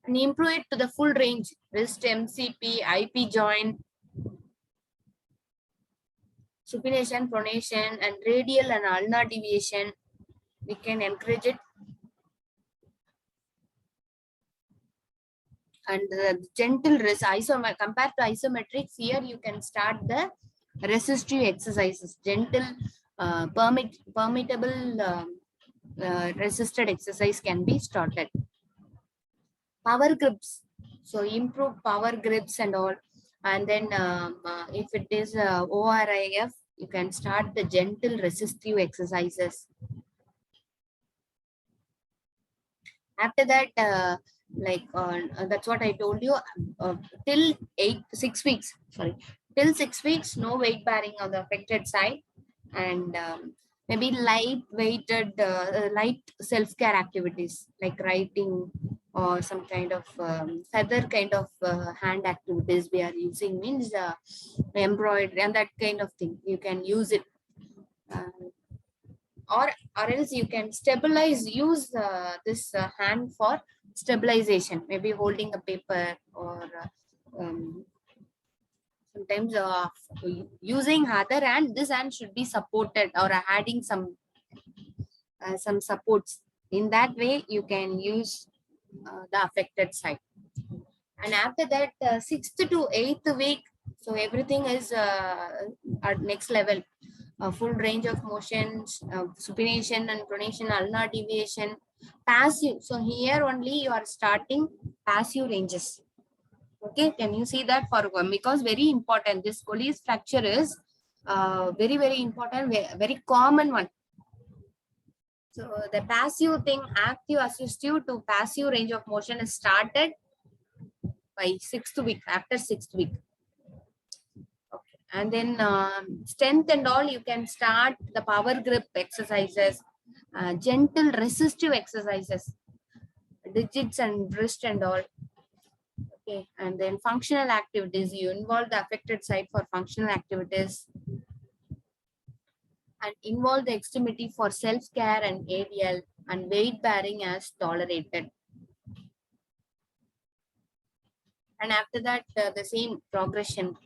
And improve it to the full range, wrist, MCP, IP joint, supination, pronation, and radial and ulnar deviation. We can encourage it. And the gentle wrist, compared to isometrics, here you can start the resistive exercises, gentle, permittable resisted exercise can be started. Power grips, so improve power grips and all. And then if it is ORIF, you can start the gentle resistive exercises. After that, that's what I told you, till 6 weeks, till 6 weeks, no weight bearing on the affected side, and maybe light self-care activities like writing or some kind of feather kind of hand activities we are using, means embroidery and that kind of thing. You can use it. Or else you can use this hand for stabilization, maybe holding a paper, or sometimes using other hand. This hand should be supported, or adding some supports. In that way you can use the affected side. And after that, 6th to 8th week, so everything is at next level. full range of motions, supination and pronation, ulnar deviation, passive. So here only you are starting passive ranges. Okay, can you see that for one? Because very important, this Colles fracture is very, very important, very common one. So the passive thing, active assistive to passive range of motion is started by 6th week, after 6th week. Okay. And then strength and all, you can start the power grip exercises, gentle resistive exercises, digits and wrist and all. Okay. And then functional activities, you involve the affected site for functional activities and involve the extremity for self-care and ADL, and weight bearing as tolerated. And after that, the same progression.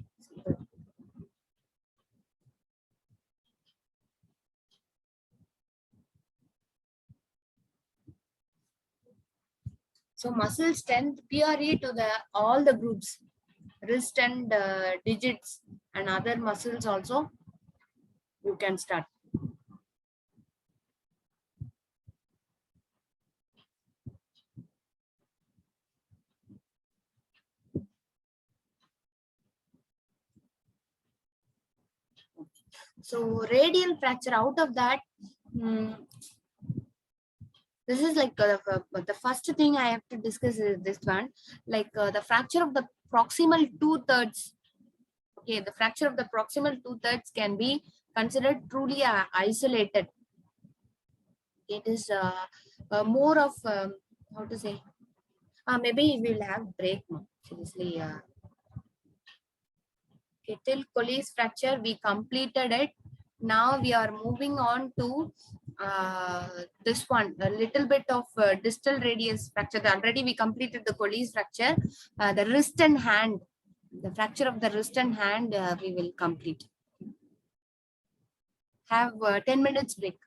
So muscle strength, PRE to the all the groups, wrist and digits and other muscles also, you can start. So radial fracture, out of that, this is like the first thing I have to discuss is this one, like the fracture of the proximal 2/3. Okay, the fracture of the proximal 2/3 can be considered truly isolated. It is more of how to say. Maybe we will have break now. Seriously, okay, till Colles fracture we completed it. Now we are moving on to this one, a little bit of distal radius fracture. Already we completed the Colles fracture. The wrist and hand, the fracture of the wrist and hand, we will complete. Have 10 minutes break.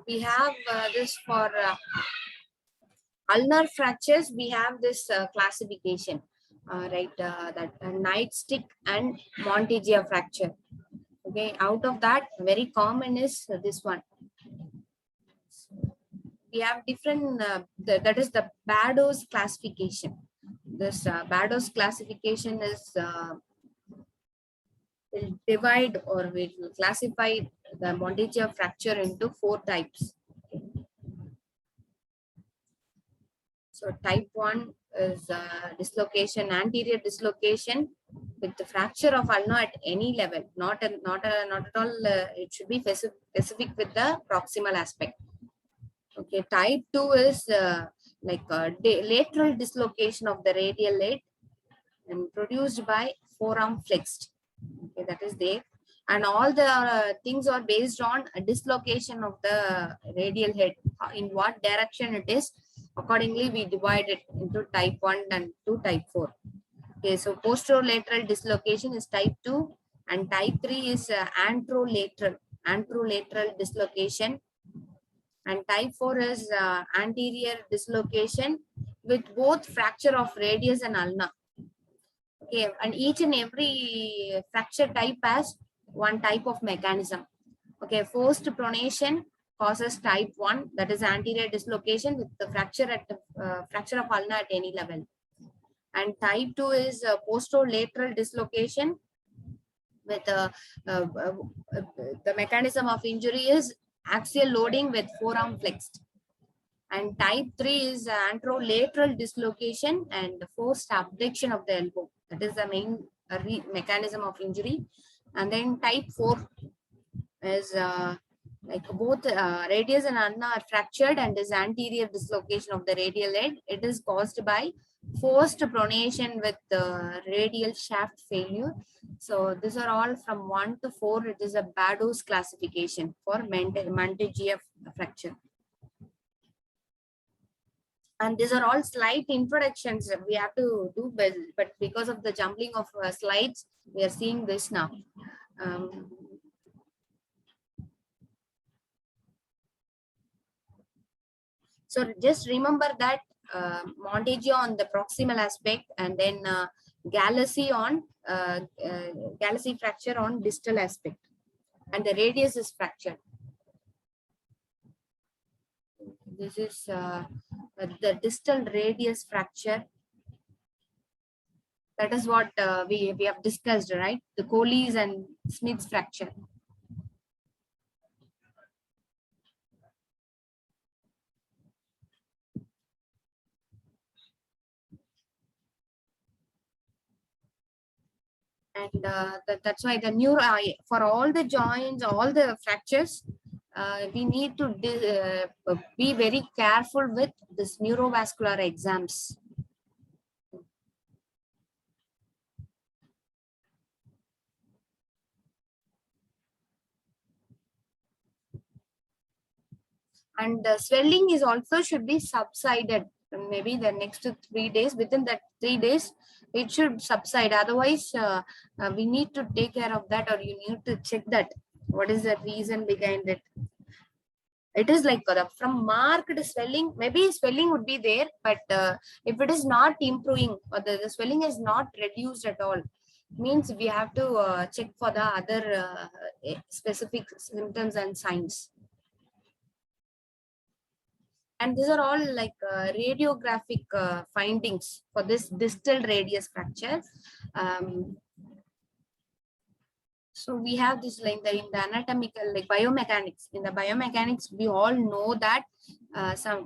we have this for ulnar fractures. We have this classification, right? That nightstick and Monteggia fracture. Okay, out of that, very common is this one. We have different, that is the Bado's classification. This Bado's classification is will divide or will classify the Monteggia fracture into 4 types. So type 1 is dislocation, anterior dislocation with the fracture of ulna at any level, not at all. It should be specific with the proximal aspect. Okay, type 2 is like lateral dislocation of the radial head and produced by forearm flexed. Okay, that is there. And all the things are based on a dislocation of the radial head. In what direction it is, accordingly we divide it into type 1 and to type 4. Okay, so posterolateral dislocation is type 2 and type 3 is anterolateral dislocation, and type 4 is anterior dislocation with both fracture of radius and ulna. Okay, and each and every fracture type has one type of mechanism. Okay, forced pronation causes type 1, that is anterior dislocation with the fracture at the fracture of ulna at any level. And type 2 is posterolateral dislocation with the mechanism of injury is axial loading with forearm flexed. And type 3 is anterolateral dislocation and forced abduction of the elbow. That is the main mechanism of injury. And then type 4 is like both radius and ulna are fractured and is anterior dislocation of the radial head. It is caused by forced pronation with radial shaft failure. So these are all from 1 to 4. It is a Bado's classification for Monteggia fracture. And these are all slight introductions we have to do, but because of the jumbling of slides, we are seeing this now. So just remember that Monteggia on the proximal aspect, and then Galassi on Galassi fracture on distal aspect, and the radius is fractured. This is the distal radius fracture. That is what we have discussed, right? The Colles and Smith's fracture. And that's why the neuro for all the joints, all the fractures, we need to be very careful with this neurovascular exams. And the swelling is also should be subsided. Maybe the next 3 days, within that 3 days, it should subside. Otherwise, we need to take care of that, or you need to check that. What is the reason behind it? It is like from marked swelling, maybe swelling would be there, but if it is not improving or the swelling is not reduced at all, means we have to check for the other specific symptoms and signs. And these are all like radiographic findings for this distal radius fracture. So we have this like in the anatomical, like biomechanics. In the biomechanics, we all know that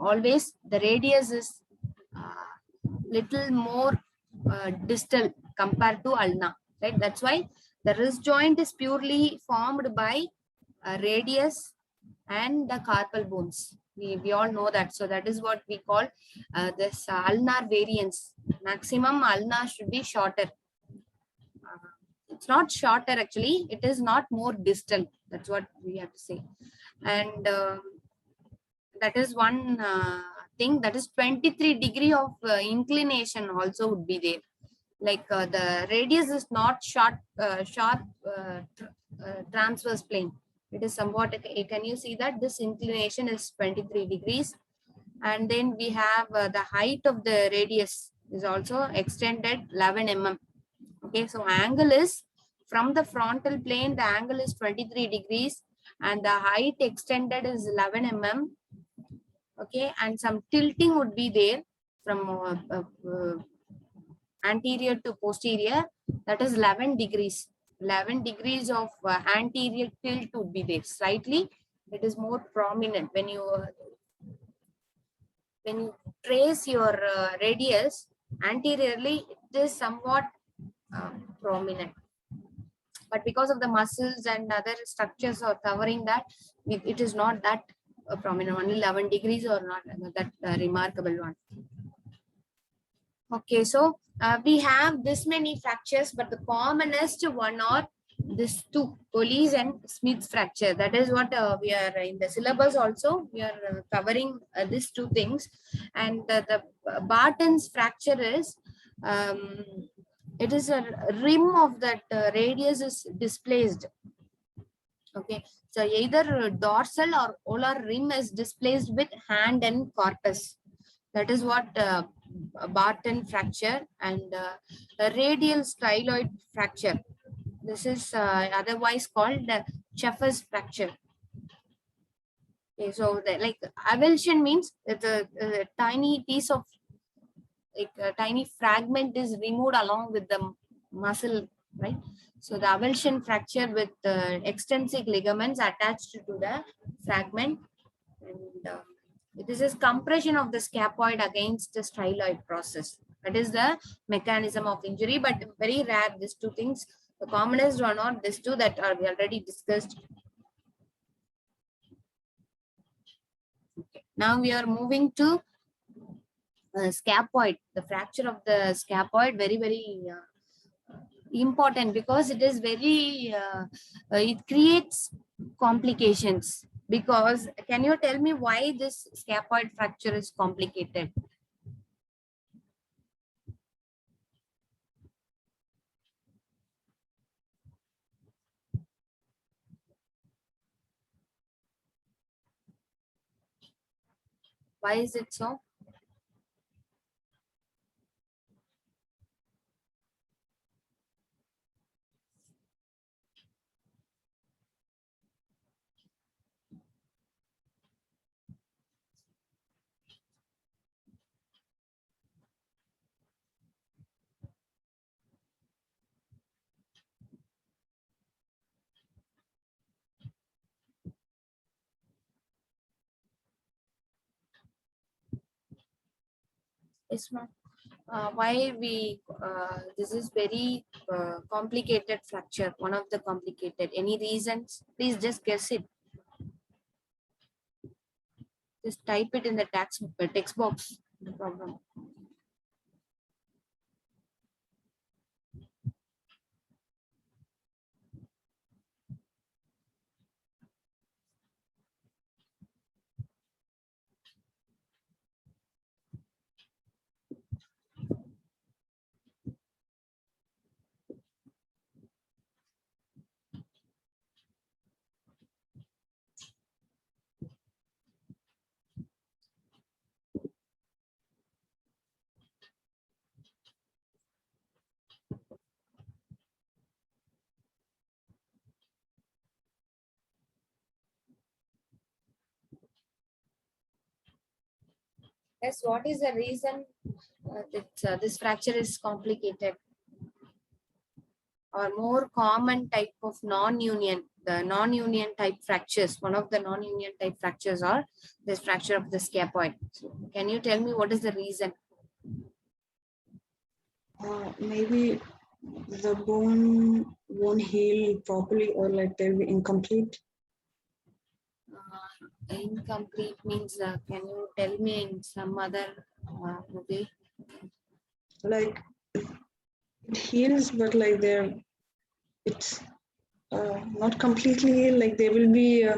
always the radius is little more distal compared to ulna, right? That's why the wrist joint is purely formed by radius and the carpal bones. We all know that. So that is what we call this ulnar variance. Maximum ulna should be shorter. It's not shorter actually. It is not more distal. That's what we have to say. And that is one thing. That is 23 degree of inclination also would be there. Like the radius is not short, transverse plane. It is somewhat, can you see that this inclination is 23 degrees? And then we have the height of the radius is also extended 11 mm. Okay, so angle is from the frontal plane, the angle is 23 degrees and the height extended is 11 mm. Okay, and some tilting would be there from anterior to posterior, that is 11 degrees. 11 degrees of anterior tilt would be there. Slightly, it is more prominent when you trace your radius anteriorly. It is somewhat prominent, but because of the muscles and other structures are covering that, it is not that prominent. Only 11 degrees or not that remarkable one. Okay, so we have this many fractures, but the commonest one are this two, Colles and Smith's fracture. That is what we are in the syllabus also. We are covering these two things. And the Barton's fracture is, it is a rim of that radius is displaced. Okay, so either dorsal or ulnar rim is displaced with hand and corpus. That is what Barton fracture. And a radial styloid fracture. This is otherwise called the Sheffer's fracture. Okay, so the, like avulsion means that a tiny piece of, like a tiny fragment is removed along with the muscle, right? So the avulsion fracture with extrinsic ligaments attached to the fragment, and this is compression of the scaphoid against the styloid process. That is the mechanism of injury, but very rare, these two things. The commonest one are these two that are we already discussed. Okay. Now we are moving to scaphoid. The fracture of the scaphoid, very, very important, because it is very, it creates complications. Because can you tell me why this scaphoid fracture is complicated? Why is it so? It's not. Why we this is very complicated fracture, one of the complicated. Any reasons? Please just guess it. Just type it in the text box. No problem. Yes, what is the reason that this fracture is complicated? Or more common type of non-union, the non-union type fractures. One of the non-union type fractures are this fracture of the scaphoid. So can you tell me what is the reason? Maybe the bone won't heal properly, or like they'll be incomplete. Incomplete means, can you tell me in some other way? Like it heals, but like it's not completely healed. Like there will be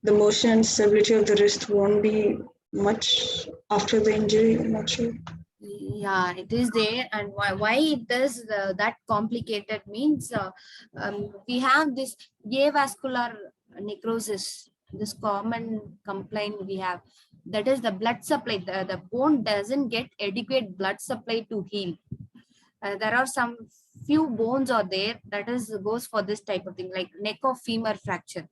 the motion and stability of the wrist won't be much after the injury. I'm not sure. Yeah, it is there. And why it does that complicated means we have this avascular necrosis, this common complaint we have, that is the blood supply. The bone doesn't get adequate blood supply to heal. There are some few bones are there that is goes for this type of thing, like neck of femur fracture.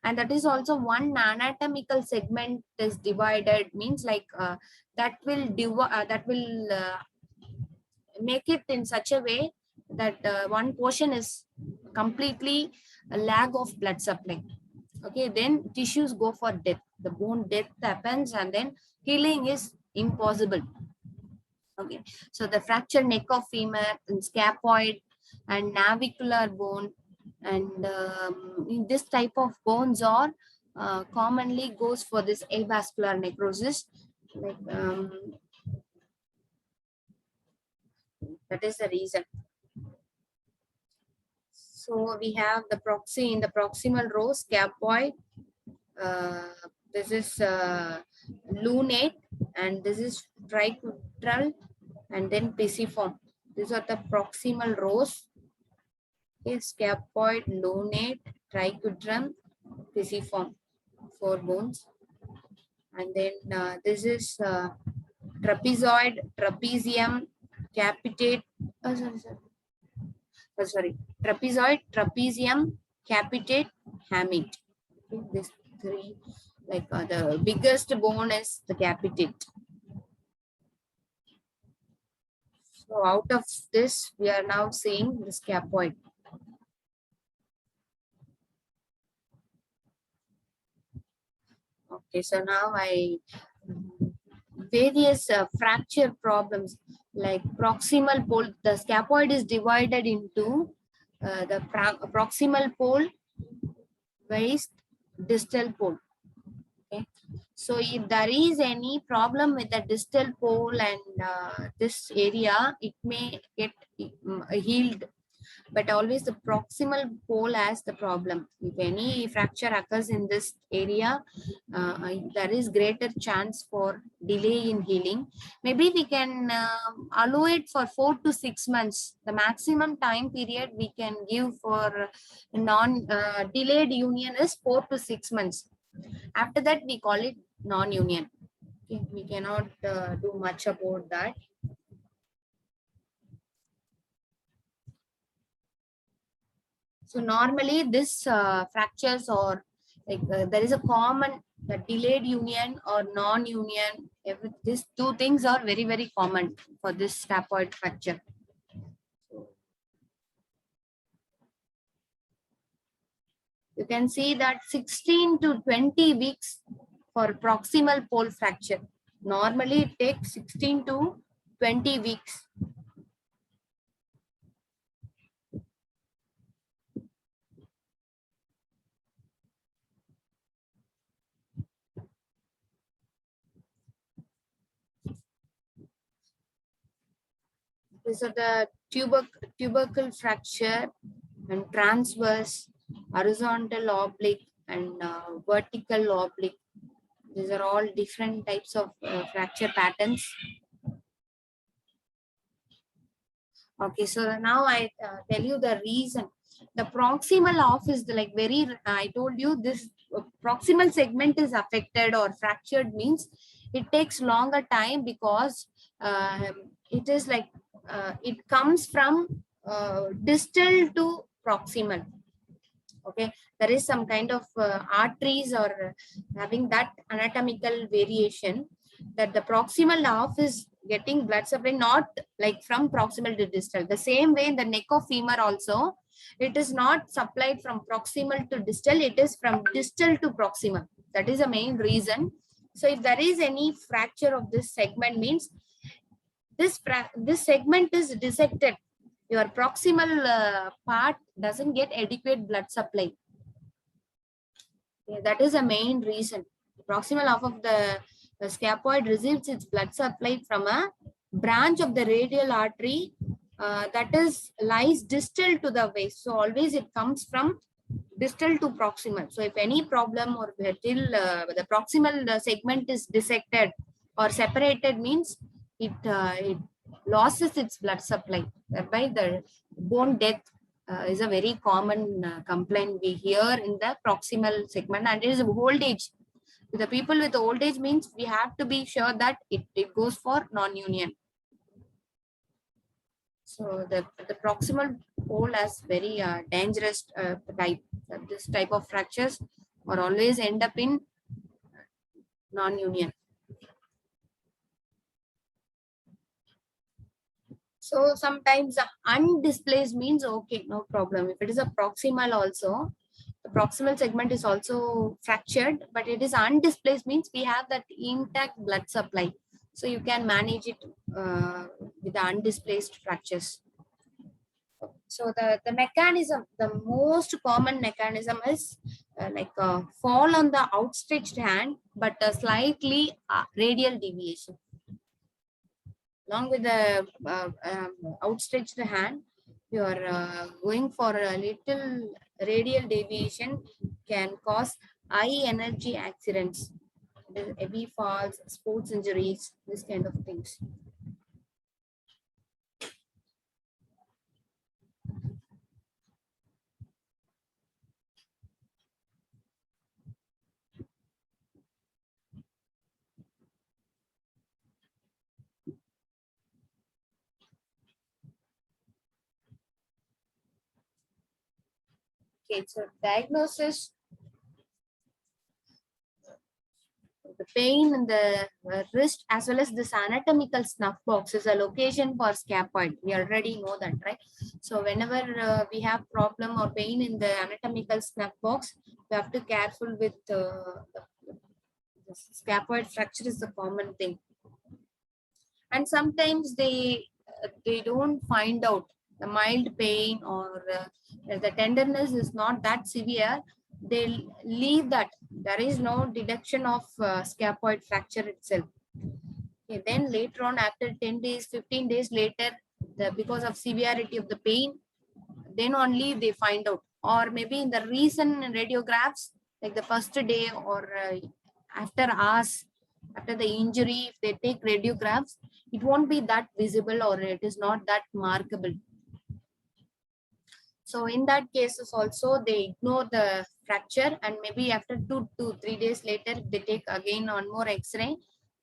And that is also one anatomical segment is divided, means like that will make it in such a way that one portion is completely a lack of blood supply. Okay, then tissues go for death, the bone death happens, and then healing is impossible. Okay, so the fractured neck of femur and scaphoid and navicular bone, and this type of bones are commonly goes for this avascular necrosis. Like that is the reason. So we have the in the proximal row scaphoid. This is lunate, and this is triquetral, and then pisiform. These are the proximal rows. Okay, scaphoid, lunate, triquetrum, pisiform, 4 bones. And then this is trapezoid, trapezium, capitate. Trapezoid, trapezium, capitate, hamate. Okay, these 3, like the biggest bone is the capitate. So out of this, we are now seeing the scaphoid. Okay, so now various fracture problems, like proximal pole. The scaphoid is divided into the proximal pole, waist, distal pole. Okay, so if there is any problem with the distal pole and this area, it may get healed, but always the proximal pole has the problem. If any fracture occurs in this area, there is greater chance for delay in healing. Maybe we can allow it for 4 to 6 months. The maximum time period we can give for delayed union is 4 to 6 months. After that, we call it non-union. Okay, we cannot do much about that. So normally this fractures, or like there is a common, the delayed union or non-union. These 2 things are very, very common for this scaphoid fracture. You can see that 16 to 20 weeks for proximal pole fracture. Normally it takes 16 to 20 weeks. These are the tubercle fracture and transverse, horizontal oblique, and vertical oblique. These are all different types of fracture patterns. Okay, so now I tell you the reason. The proximal off is like very, I told you this proximal segment is affected or fractured, means it takes longer time, because it is like it comes from distal to proximal. Okay, there is some kind of arteries or having that anatomical variation, that the proximal off is getting blood supply not like from proximal to distal. The same way in the neck of femur also, it is not supplied from proximal to distal, it is from distal to proximal. That is the main reason. So if there is any fracture of this segment, means this segment is dissected. Your proximal part doesn't get adequate blood supply. Okay, that is the main reason. The proximal half of the scaphoid receives its blood supply from a branch of the radial artery that is lies distal to the waist. So always it comes from distal to proximal. So if any problem or till the proximal segment is dissected or separated, means it loses its blood supply, thereby the bone death is a very common complaint we hear in the proximal segment, and it is old age. The people with old age means we have to be sure that it goes for non-union. So the proximal pole has very dangerous type. This type of fractures or always end up in non-union. So sometimes undisplaced means okay, no problem. If it is a proximal also, the proximal segment is also fractured, but it is undisplaced means we have that intact blood supply. So you can manage it with the undisplaced fractures. So the mechanism, the most common mechanism is fall on the outstretched hand, but a slightly radial deviation. Along with the outstretched hand, you are going for a little radial deviation can cause high energy accidents, heavy falls, sports injuries, this kind of things. Okay, so diagnosis. The pain in the wrist as well as this anatomical snuff box is a location for scaphoid. We already know that, right? So whenever we have problem or pain in the anatomical snuff box, we have to careful with the scaphoid fracture is the common thing. And sometimes they don't find out the mild pain or the tenderness is not that severe. They leave that there is no detection of scaphoid fracture itself. Okay, then later on, after 10 days, 15 days later, because of severity of the pain, then only they find out. Or maybe in the recent radiographs, like the first day or after hours, after the injury, if they take radiographs, it won't be that visible or it is not that markable. So in that cases also they ignore the fracture, and maybe after 2 to 3 days later they take again one more X-ray,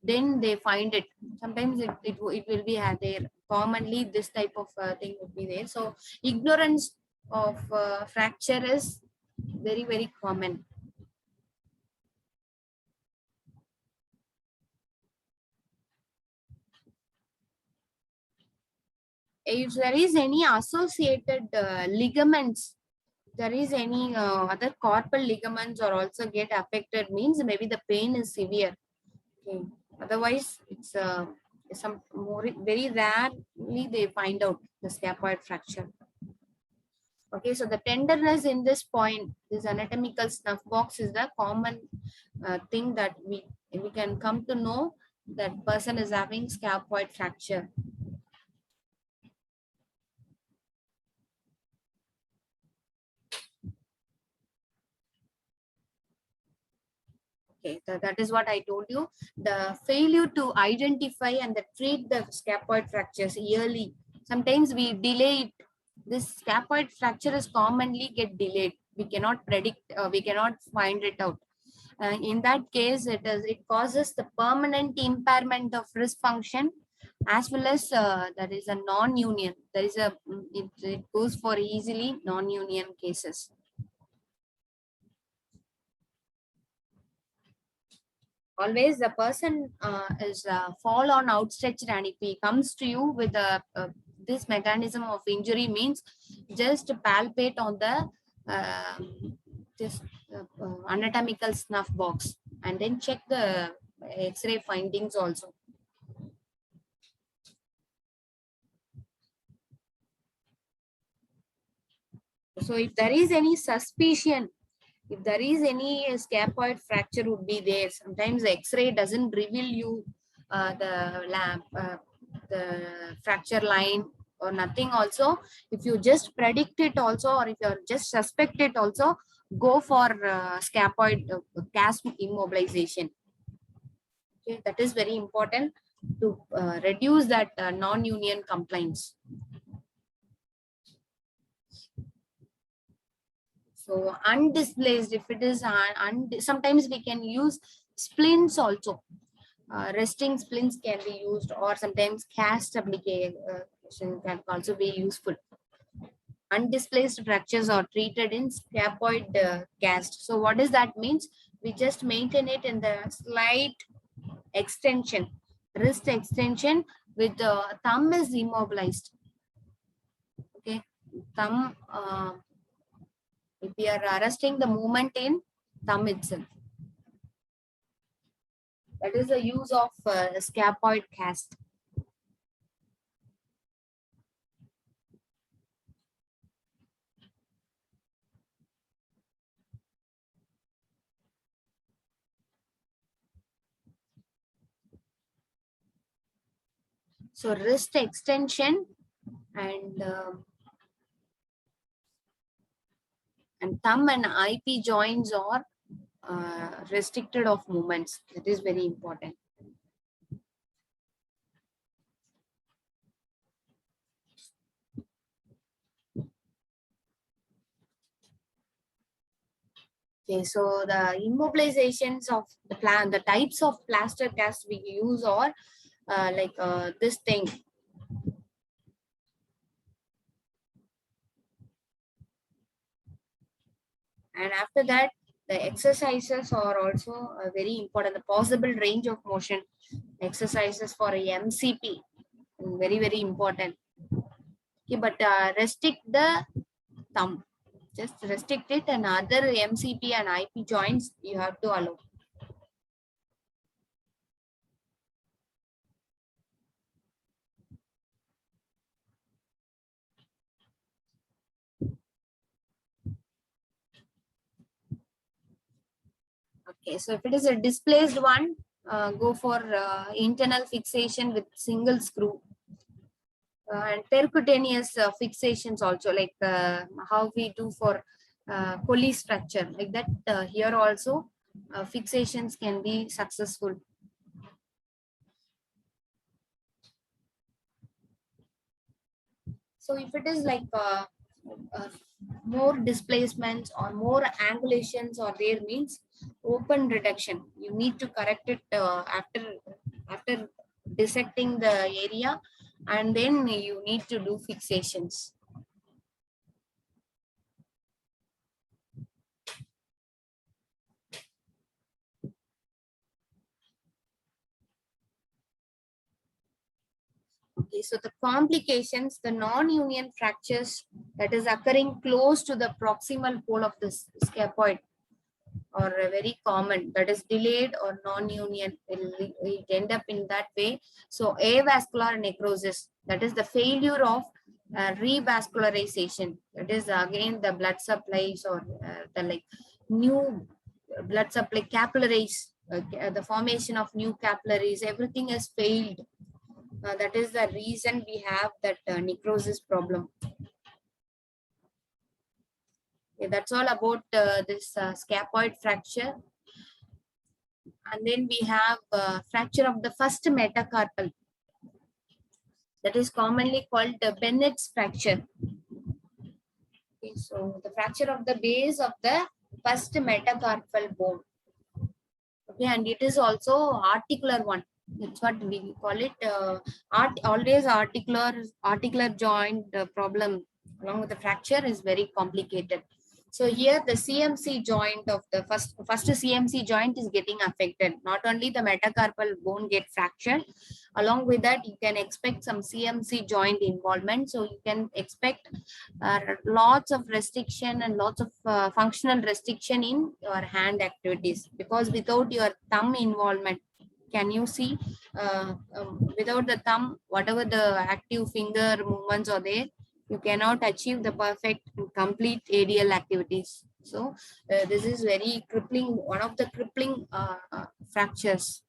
then they find it. Sometimes it will be there. Commonly this type of thing would be there. So ignorance of fracture is very, very common. If there is any associated ligaments, there is any other carpal ligaments or also get affected means maybe the pain is severe. Okay. Otherwise, it's some more very rarely they find out the scaphoid fracture. Okay, so the tenderness in this point, this anatomical snuff box is the common thing that we can come to know that person is having scaphoid fracture. Okay, that is what I told you. The failure to identify and treat the scaphoid fractures early. Sometimes we delay it. This scaphoid fracture is commonly get delayed. We cannot predict, we cannot find it out. In that case, it causes the permanent impairment of wrist function, as well as there is a non-union. There is a it goes for easily non-union cases. Always the person is fall on outstretched, and if he comes to you with this mechanism of injury means just palpate on the anatomical snuff box and then check the X-ray findings also. So if there is any suspicion, if there is any scaphoid fracture would be there. Sometimes the X-ray doesn't reveal you the fracture line or nothing also. If you just predict it also, or if you just suspect it also, go for scaphoid cast immobilization. Okay, that is very important to reduce that non-union compliance. So undisplaced, if it is sometimes we can use splints also. Resting splints can be used, or sometimes cast application can also be useful. Undisplaced fractures are treated in scapoid cast. So what does that means? We just maintain it in the slight extension, wrist extension with the thumb is immobilized. Okay, thumb, if we are arresting the movement in thumb itself. That is the use of scapoid cast. So wrist extension and thumb and IP joints are restricted of movements. That is very important. Okay, so the immobilizations of the types of plaster cast we use are this thing. And after that, the exercises are also very important. The possible range of motion exercises for a MCP, very, very important. Okay, but restrict the thumb. Just restrict it, and other MCP and IP joints you have to allow. Okay, so if it is a displaced one, go for internal fixation with single screw. And percutaneous fixations also, like how we do for Colles fracture, like that. Here also fixations can be successful. So if it is like uh, more displacements or more angulations or there, means open reduction. You need to correct it after dissecting the area, and then you need to do fixations. Okay, so the complications, the non-union fractures that is occurring close to the proximal pole of the scapoid are very common. That is delayed or non-union. It end up in that way. So avascular necrosis, that is the failure of revascularization. That is again the blood supplies or the like new blood supply capillaries, the formation of new capillaries, everything has failed. That is the reason we have that necrosis problem. Okay, that's all about this scapoid fracture. And then we have fracture of the first metacarpal. That is commonly called Bennett's fracture. Okay, so the fracture of the base of the first metacarpal bone. Okay, and it is also articular one. That's what we call it. Always articular joint problem along with the fracture is very complicated. So here the CMC joint of the first CMC joint is getting affected. Not only the metacarpal bone get fractured, along with that you can expect some CMC joint involvement. So you can expect lots of restriction and lots of functional restriction in your hand activities, because without your thumb involvement, can you see without the thumb, whatever the active finger movements are there, you cannot achieve the perfect and complete ADL activities. So this is very crippling, one of the crippling fractures.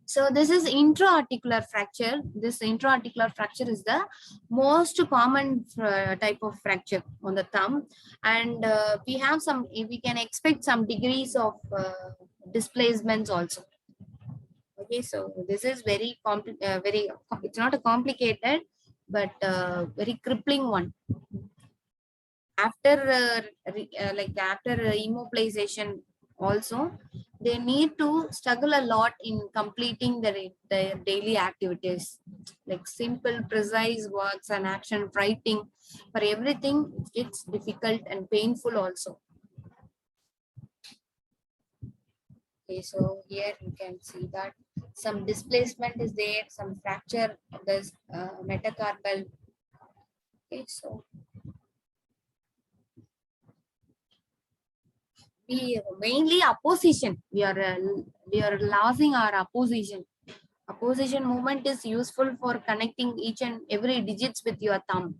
So this is intra-articular fracture. This intra-articular fracture is the most common type of fracture on the thumb, and we can expect some degrees of displacements also. Okay, so this is very it's not a complicated, but very crippling one. after after immobilization also, they need to struggle a lot in completing their daily activities, like simple precise works and action writing. For everything it's difficult and painful also. Okay, so here you can see that some displacement is there, some fracture of this metacarpal. Okay, so we mainly opposition. We are losing our opposition. Opposition movement is useful for connecting each and every digits with your thumb.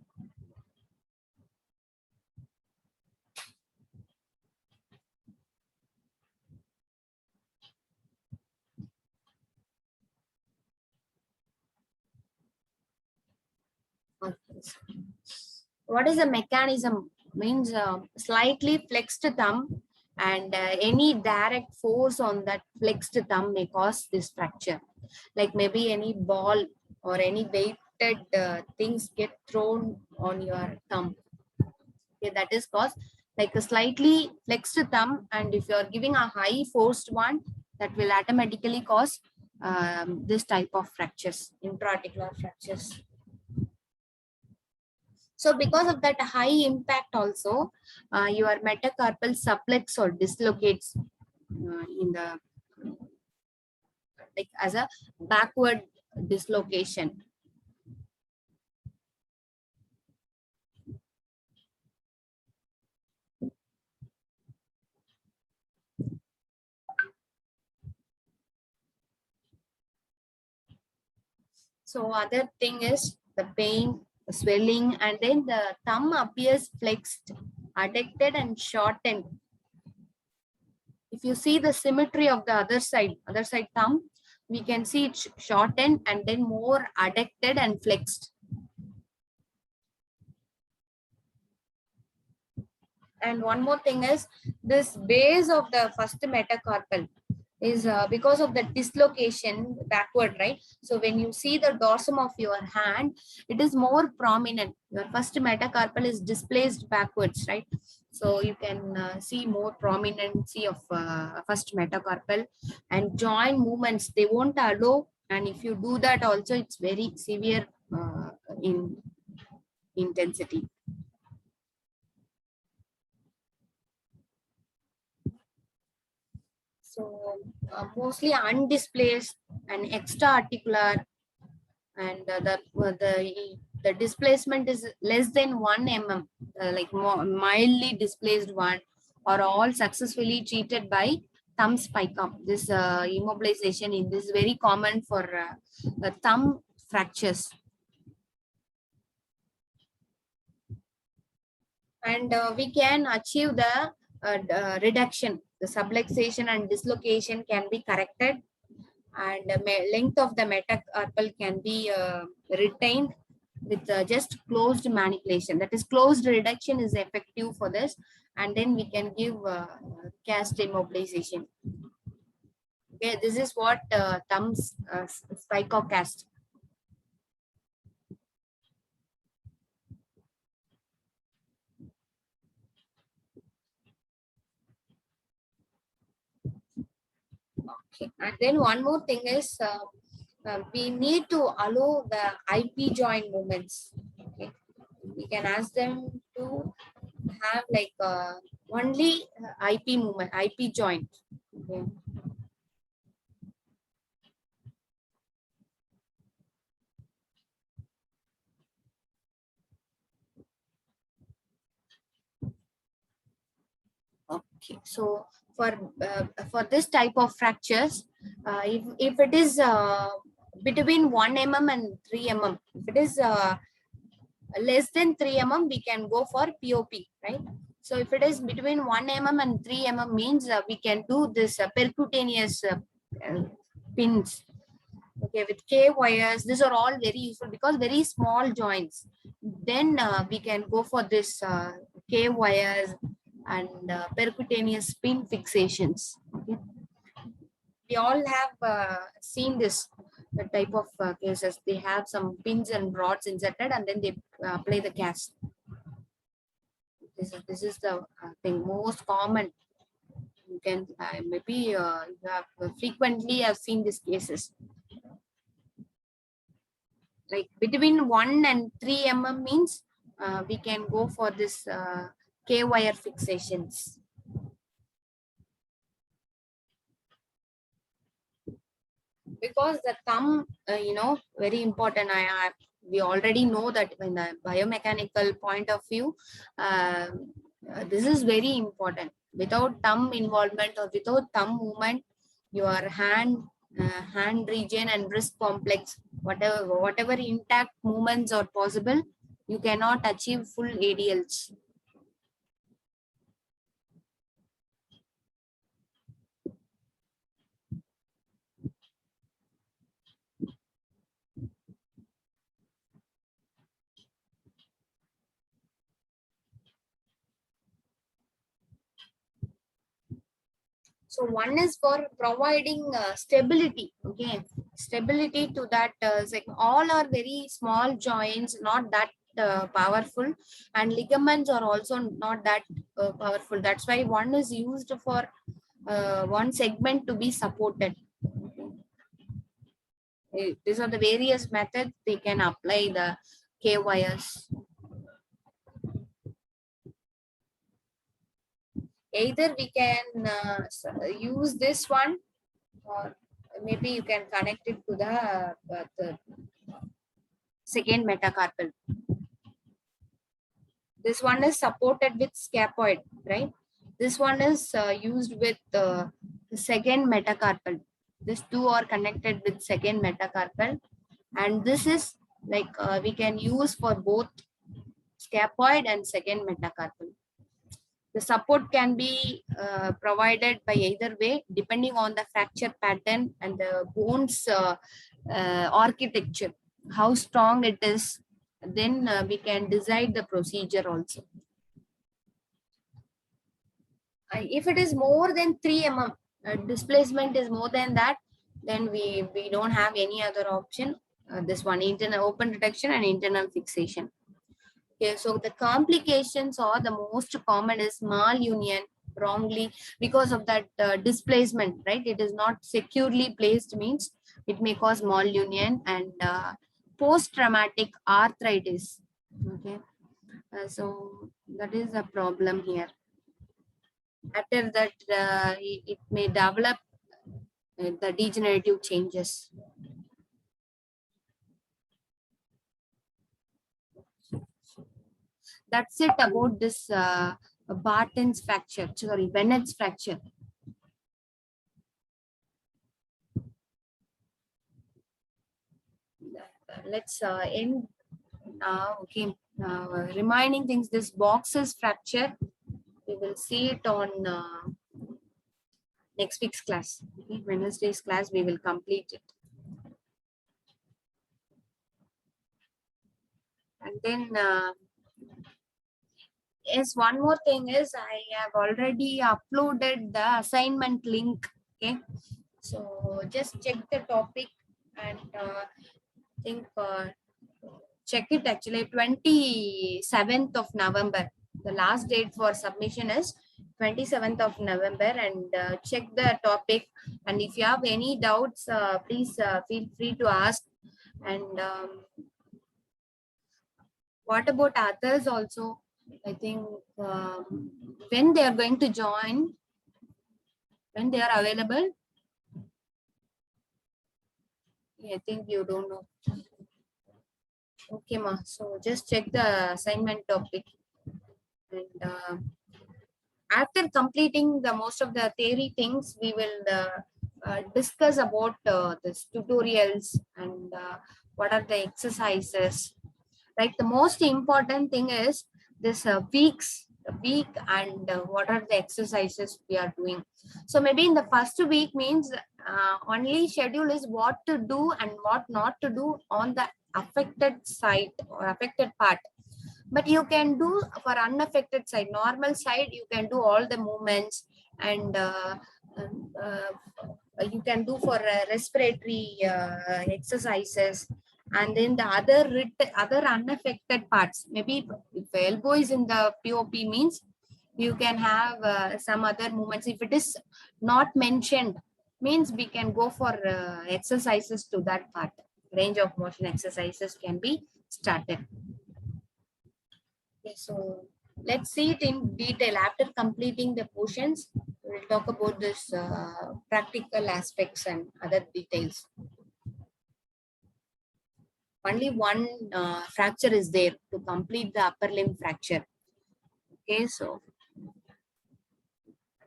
Okay. What is the mechanism? Means slightly flexed thumb and any direct force on that flexed thumb may cause this fracture. Like maybe any ball or any weighted things get thrown on your thumb. Okay, that is caused like a slightly flexed thumb, and if you are giving a high forced one, that will automatically cause this type of fractures, intra-articular fractures. So because of that high impact also, your metacarpal supplex or dislocates in the like as a backward dislocation. So other thing is the pain, the swelling, and then the thumb appears flexed, adducted, and shortened. If you see the symmetry of the other side thumb, we can see it shortened and then more adducted and flexed. And one more thing is this base of the first metacarpal is because of the dislocation backward, right? So when you see the dorsum of your hand, it is more prominent. Your first metacarpal is displaced backwards, right? So you can see more prominency of first metacarpal, and joint movements they won't allow. And if you do that also, it's very severe in intensity. So mostly undisplaced and extra articular, and the displacement is less than 1 mm, like more mildly displaced one, or all successfully treated by thumb spica. This immobilization in this is very common for the thumb fractures. And we can achieve the reduction. The subluxation and dislocation can be corrected, and length of the metacarpal can be retained with just closed manipulation. That is, closed reduction is effective for this, and then we can give cast immobilization. Okay, this is what thumbs spica cast. Okay, and then one more thing is we need to allow the IP joint movements. Okay, we can ask them to have like only IP movement, IP joint. Okay. Okay, so for this type of fractures, if it is between 1 mm and 3 mm, if it is less than 3 mm, we can go for POP, right? So if it is between 1 mm and 3 mm means we can do this percutaneous pins. Okay, with K wires, these are all very useful because very small joints. Then we can go for this K wires and percutaneous pin fixations. Okay. We all have seen this type of cases. They have some pins and rods inserted, and then they apply the cast. This is the thing most common. You can maybe you have frequently have seen these cases. Like between 1 and 3 mm means we can go for this K-wire fixations. Because the thumb, very important. We already know that in the biomechanical point of view, this is very important. Without thumb involvement or without thumb movement, your hand region and wrist complex, whatever intact movements are possible, you cannot achieve full ADLs. So one is for providing stability, okay, stability to that all are very small joints, not that powerful, and ligaments are also not that powerful. That's why one is used for one segment to be supported. These are the various methods they can apply the K wires. Either we can use this one, or maybe you can connect it to the second metacarpal. This one is supported with scaphoid, right? This one is used with the second metacarpal. These two are connected with second metacarpal, and this is like we can use for both scaphoid and second metacarpal. The support can be provided by either way, depending on the fracture pattern and the bones architecture, how strong it is. Then we can decide the procedure also. If it is more than 3 mm, displacement is more than that, then we don't have any other option. This one, internal open detection and internal fixation. Okay, so the complications are the most common is malunion wrongly because of that displacement, right? It is not securely placed means it may cause malunion and post-traumatic arthritis. Okay, so that is a problem here. After that, it may develop the degenerative changes. That's it about this Barton's fracture, sorry, Bennett's fracture. Let's end now. Okay, reminding things, this Box's fracture, we will see it on next week's class. Okay, Wednesday's class, we will complete it. And then, yes, one more thing is I have already uploaded the assignment link. Okay, so just check the topic and think check it actually 27th of November. The last date for submission is 27th of November, and check the topic. And if you have any doubts, please feel free to ask. And what about others also? I think when they are going to join, when they are available, I think you don't know. Okay, ma. So just check the assignment topic. And after completing the most of the theory things, we will discuss about this tutorials and what are the exercises. Like the most important thing is this week and what are the exercises we are doing. So maybe in the first week means only schedule is what to do and what not to do on the affected site or affected part. But you can do for unaffected side, normal side, you can do all the movements, and you can do for respiratory exercises. And then the other unaffected parts, maybe if elbow is in the POP means you can have some other movements. If it is not mentioned, means we can go for exercises to that part. Range of motion exercises can be started. Okay, so let's see it in detail. After completing the portions, we'll talk about this practical aspects and other details. Only one fracture is there to complete the upper limb fracture. Okay, so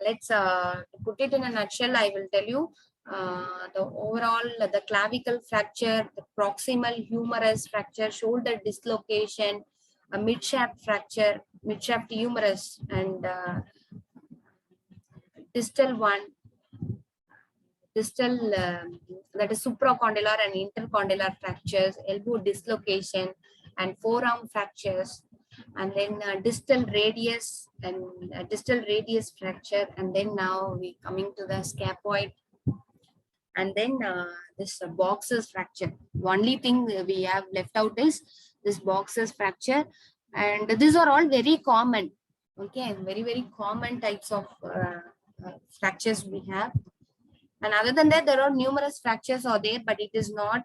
let's put it in a nutshell. I will tell you the overall, the clavicle fracture, the proximal humerus fracture, shoulder dislocation, a mid-shaft fracture, mid-shaft humerus, and distal one, distal that is supracondylar and intercondylar fractures, elbow dislocation, and forearm fractures, and then distal radius and distal radius fracture, and then now we coming to the scaphoid, and then this boxes fracture. Only thing we have left out is this boxes fracture, and these are all very common. Okay, very common types of fractures we have. And other than that, there are numerous fractures are there, but it is not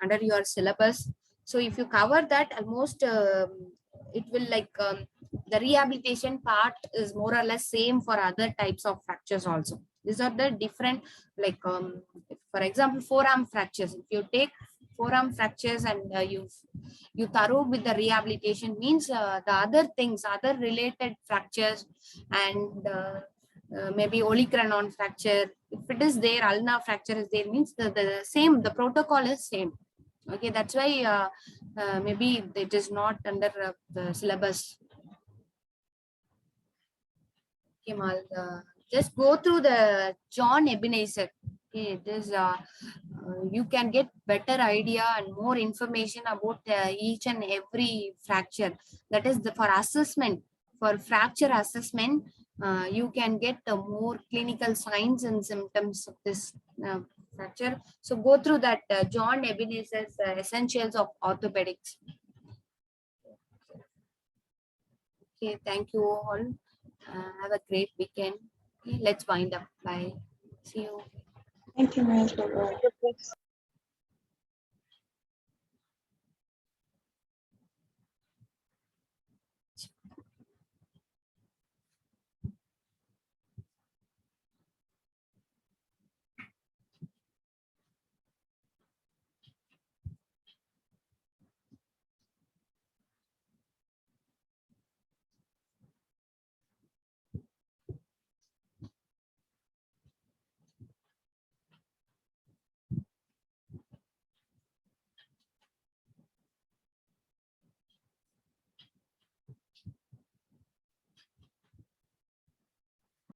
under your syllabus. So if you cover that, almost it will like the rehabilitation part is more or less same for other types of fractures also. These are the different, like for example, forearm fractures. If you take forearm fractures and you thorough with the rehabilitation, means the other things, other related fractures, and maybe olecranon fracture, if it is there, ulnar fracture is there, means the same, the protocol is same. Okay, that's why maybe it is not under the syllabus. Okay, Mal, just go through the John Ebenezer. Okay, it is you can get better idea and more information about each and every fracture. That is for assessment, for fracture assessment. You can get more clinical signs and symptoms of this fracture. So go through that John Ebenezer's Essentials of Orthopedics. Okay, thank you all. Have a great weekend. Okay, let's wind up. Bye. See you. Thank you, Mahesh. Bye-bye.